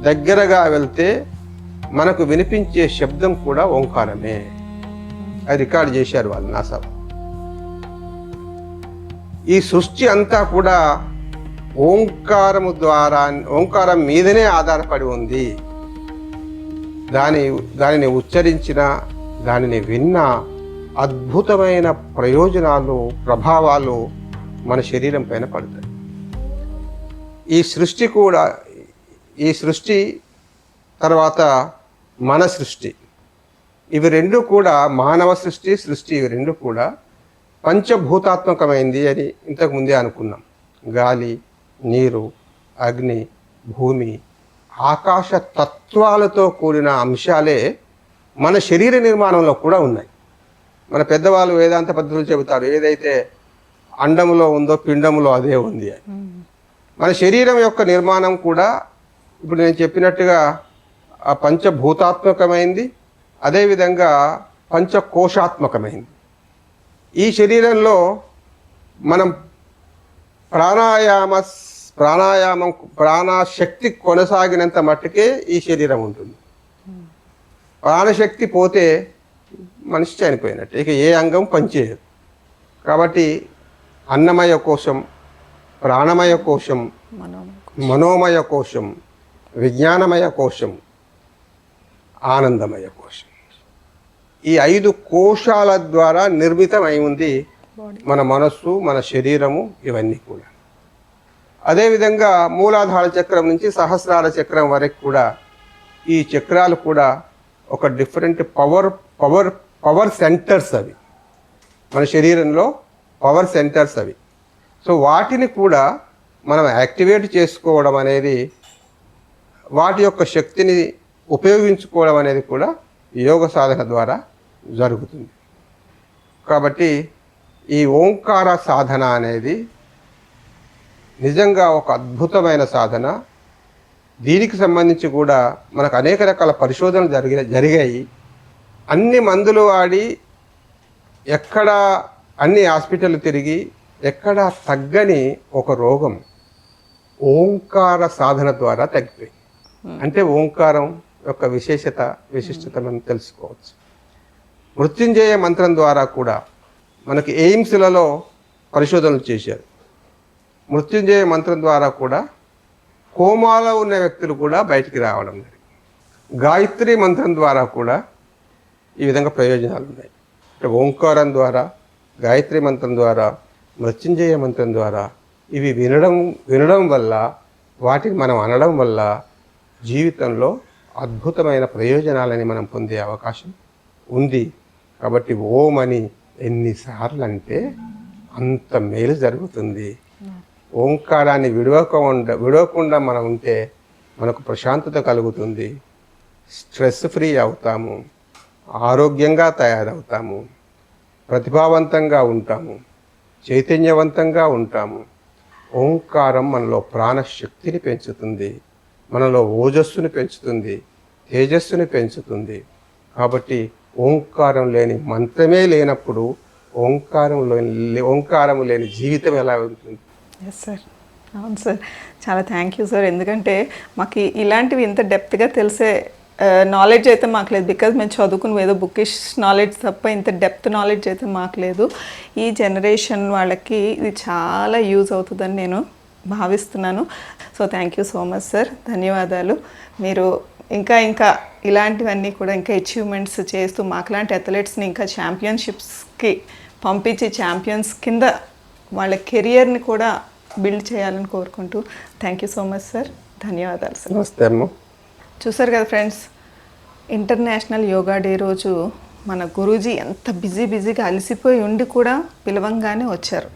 B: దగ్గరగా వెళ్తే మనకు వినిపించే శబ్దం కూడా ఓంకారమే. అది రికార్డ్ చేశారు వాళ్ళు, నాసా. ఈ సృష్టి అంతా కూడా ఓంకారము ద్వారా, ఓంకారం మీదనే ఆధారపడి ఉంది. దానిని ఉచ్చరించిన, దానిని విన్న అద్భుతమైన ప్రయోజనాలు, ప్రభావాలు మన శరీరం పైన పడతాయి. ఈ సృష్టి తర్వాత మన సృష్టి, ఇవి రెండు కూడా, మానవ సృష్టి ఇవి రెండు కూడా పంచభూతాత్మకమైంది అని ఇంతకు ముందే అనుకున్నాం. గాలి, నీరు, అగ్ని, భూమి, ఆకాశ తత్వాలతో కూడిన అంశాలే మన శరీర నిర్మాణంలో కూడా ఉన్నాయి. మన పెద్దవాళ్ళు వేదాంత పద్ధతులు చెబుతారు, ఏదైతే అండములో ఉందో పిండములో అదే ఉంది అని. మన శరీరం యొక్క నిర్మాణం కూడా ఇప్పుడు నేను చెప్పినట్టుగా ఆ పంచభూతాత్మకమైంది, అదేవిధంగా పంచకోశాత్మకమైంది. ఈ శరీరంలో మనం ప్రాణశక్తి కొనసాగినంత మట్టుకే ఈ శరీరం ఉంటుంది. ప్రాణశక్తి పోతే మనిషి చనిపోయినట్టు, ఇక ఏ అంగం పనిచేయదు. కాబట్టి అన్నమయ కోశం, ప్రాణమయ కోశం, మనోమయ కోశం, విజ్ఞానమయ కోశం, ఆనందమయ కోశం, ఈ 5 కోశాల ద్వారా నిర్మితమై ఉంది మన మనస్సు, మన శరీరము, ఇవన్నీ కూడా. అదేవిధంగా మూలాధార చక్రం నుంచి సహస్రార చక్రం వరకు కూడా ఈ చక్రాలు కూడా ఒక డిఫరెంట్ పవర్ సెంటర్స్ అవి. మన శరీరంలో పవర్ సెంటర్స్ అవి. సో వాటిని కూడా మనం యాక్టివేట్ చేసుకోవడం అనేది, వాటి యొక్క శక్తిని ఉపయోగించుకోవడం అనేది కూడా యోగ సాధన ద్వారా జరుగుతుంది. కాబట్టి ఈ ఓంకార సాధన అనేది నిజంగా ఒక అద్భుతమైన సాధన. దీనికి సంబంధించి కూడా మనకు అనేక రకాల పరిశోధనలు జరిగాయి. అన్ని మందులు వాడి, ఎక్కడ అన్ని హాస్పిటల్ తిరిగి ఎక్కడ తగ్గని ఒక రోగం ఓంకార సాధన ద్వారా తగ్గిపోయింది. అంటే ఓంకారం యొక్క విశిష్టత మనం తెలుసుకోవచ్చు. మృత్యుంజయ మంత్రం ద్వారా కూడా మనకి ఎయిమ్స్లలో పరిశోధనలు చేశారు. మృత్యుంజయ మంత్రం ద్వారా కూడా కోమాలో ఉన్న వ్యక్తులు కూడా బయటికి రావడం జరిగింది. గాయత్రి మంత్రం ద్వారా కూడా ఈ విధంగా ప్రయోజనాలు ఉన్నాయి. అంటే ఓంకారం ద్వారా, గాయత్రి మంత్రం ద్వారా, మృత్యుంజయ మంత్రం ద్వారా ఇవి వినడం వల్ల, వాటిని మనం అనడం వల్ల జీవితంలో అద్భుతమైన ప్రయోజనాలని మనం పొందే అవకాశం ఉంది. కాబట్టి ఓం అని ఎన్నిసార్లు అంటే అంత మేలు జరుగుతుంది. ఓంకారాన్ని విడవకుండా మనం ఉంటే మనకు ప్రశాంతత కలుగుతుంది, స్ట్రెస్ ఫ్రీ అవుతాము, ఆరోగ్యంగా తయారవుతాము, ప్రతిభావంతంగా ఉంటాము, చైతన్యవంతంగా ఉంటాము. ఓంకారం మనలో ప్రాణశక్తిని పెంచుతుంది, మనలో ఓజస్సుని పెంచుతుంది, తేజస్సుని పెంచుతుంది. కాబట్టి ఓంకారం లేని మంత్రమే లేనప్పుడు ఓంకారం లేని జీవితం ఎలా ఉంటుంది?
A: ఎస్ సార్, అవును సార్, చాలా థ్యాంక్ యూ సార్. ఎందుకంటే మాకు ఇలాంటివి ఇంత డెప్త్గా తెలిసే నాలెడ్జ్ అయితే మాకు లేదు. బికాజ్ మేము చదువుకుని ఏదో బుకిష్ నాలెడ్జ్ తప్ప ఇంత డెప్త్ నాలెడ్జ్ అయితే మాకు లేదు. ఈ జనరేషన్ వాళ్ళకి ఇది చాలా యూజ్ అవుతుందని నేను భావిస్తున్నాను. So thank you so much sir, ధన్యవాదాలు. మీరు ఇంకా ఇలాంటివన్నీ కూడా ఇంకా అచీవ్మెంట్స్ చేస్తూ మాకులాంటి అథ్లెట్స్ని ఇంకా ఛాంపియన్షిప్స్కి పంపించి ఛాంపియన్స్ కింద వాళ్ళ కెరియర్ని కూడా బిల్డ్ చేయాలని కోరుకుంటూ thank you so much sir, ధన్యవాదాలు సార్.
B: నమస్తే అమ్మ.
A: చూసారు కదా ఫ్రెండ్స్, ఇంటర్నేషనల్ యోగా డే రోజు మన గురూజీ ఎంత బిజీగా అలసిపోయి ఉండి కూడా పిలవంగానే వచ్చారు.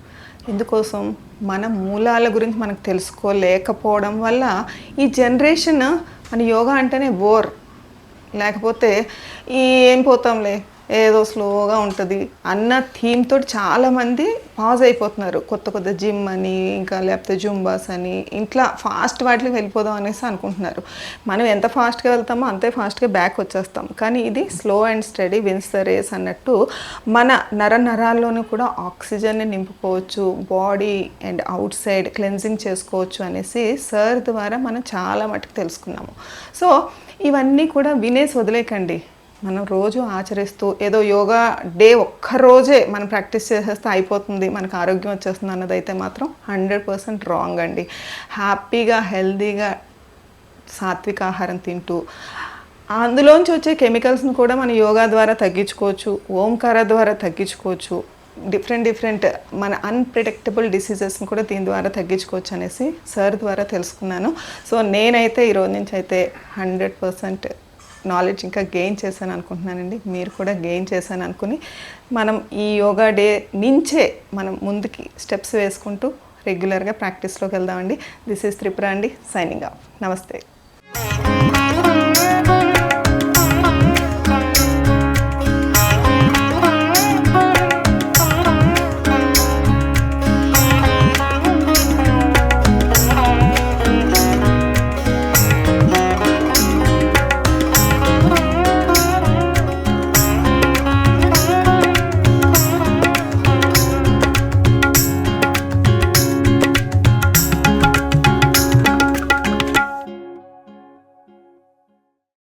A: ఎందుకోసం? మన మూలాల గురించి మనకు తెలుసుకోలేకపోవడం వల్ల ఈ జనరేషన్ మన యోగా అంటేనే బోర్, లేకపోతే ఏం పోతాంలే ఏదో స్లోగా ఉంటుంది అన్న థీమ్ తోటి చాలామంది పాజ్ అయిపోతున్నారు. కొత్త జిమ్ అని, ఇంకా లేకపోతే జుంబాస్ అని, ఇంట్లో ఫాస్ట్ వాటికి వెళ్ళిపోదాం అనేసి అనుకుంటున్నారు. మనం ఎంత ఫాస్ట్గా వెళ్తామో అంతే ఫాస్ట్గా బ్యాక్ వచ్చేస్తాం. కానీ ఇది slow and steady wins the race అన్నట్టు మన నరాల్లోనూ కూడా ఆక్సిజన్ని నింపుకోవచ్చు, body and outside cleansing చేసుకోవచ్చు అనేసి సార్ ద్వారా మనం చాలా మటుకు తెలుసుకున్నాము. సో ఇవన్నీ కూడా వినేసి వదిలేకండి, మనం రోజు ఆచరిస్తూ ఏదో యోగా డే ఒక్కరోజే మనం ప్రాక్టీస్ చేసేస్తే అయిపోతుంది, మనకు ఆరోగ్యం వచ్చేస్తుంది అన్నదైతే మాత్రం 100% రాంగ్ అండి. హ్యాపీగా హెల్తీగా సాత్విక ఆహారం తింటూ అందులోంచి వచ్చే కెమికల్స్ని కూడా మన యోగా ద్వారా తగ్గించుకోవచ్చు, ఓంకార ద్వారా తగ్గించుకోవచ్చు, డిఫరెంట్ మన అన్ప్రిడిక్టబుల్ డిసీజెస్ని కూడా దీని ద్వారా తగ్గించుకోవచ్చు అనేసి సార్ ద్వారా తెలుసుకున్నాను. సో నేనైతే ఈరోజు నుంచి అయితే 100% నాలెడ్జ్ ఇంకా గెయిన్ చేశాను అనుకుంటున్నానండి. మీరు కూడా గెయిన్ చేశాను అనుకుని మనం ఈ యోగా డే నుంచే మనం ముందుకి స్టెప్స్ వేసుకుంటూ రెగ్యులర్గా ప్రాక్టీస్లోకి వెళ్దామండి. దిస్ ఈజ్ త్రిపుర అండి, సైనింగ్ ఆఫ్. నమస్తే.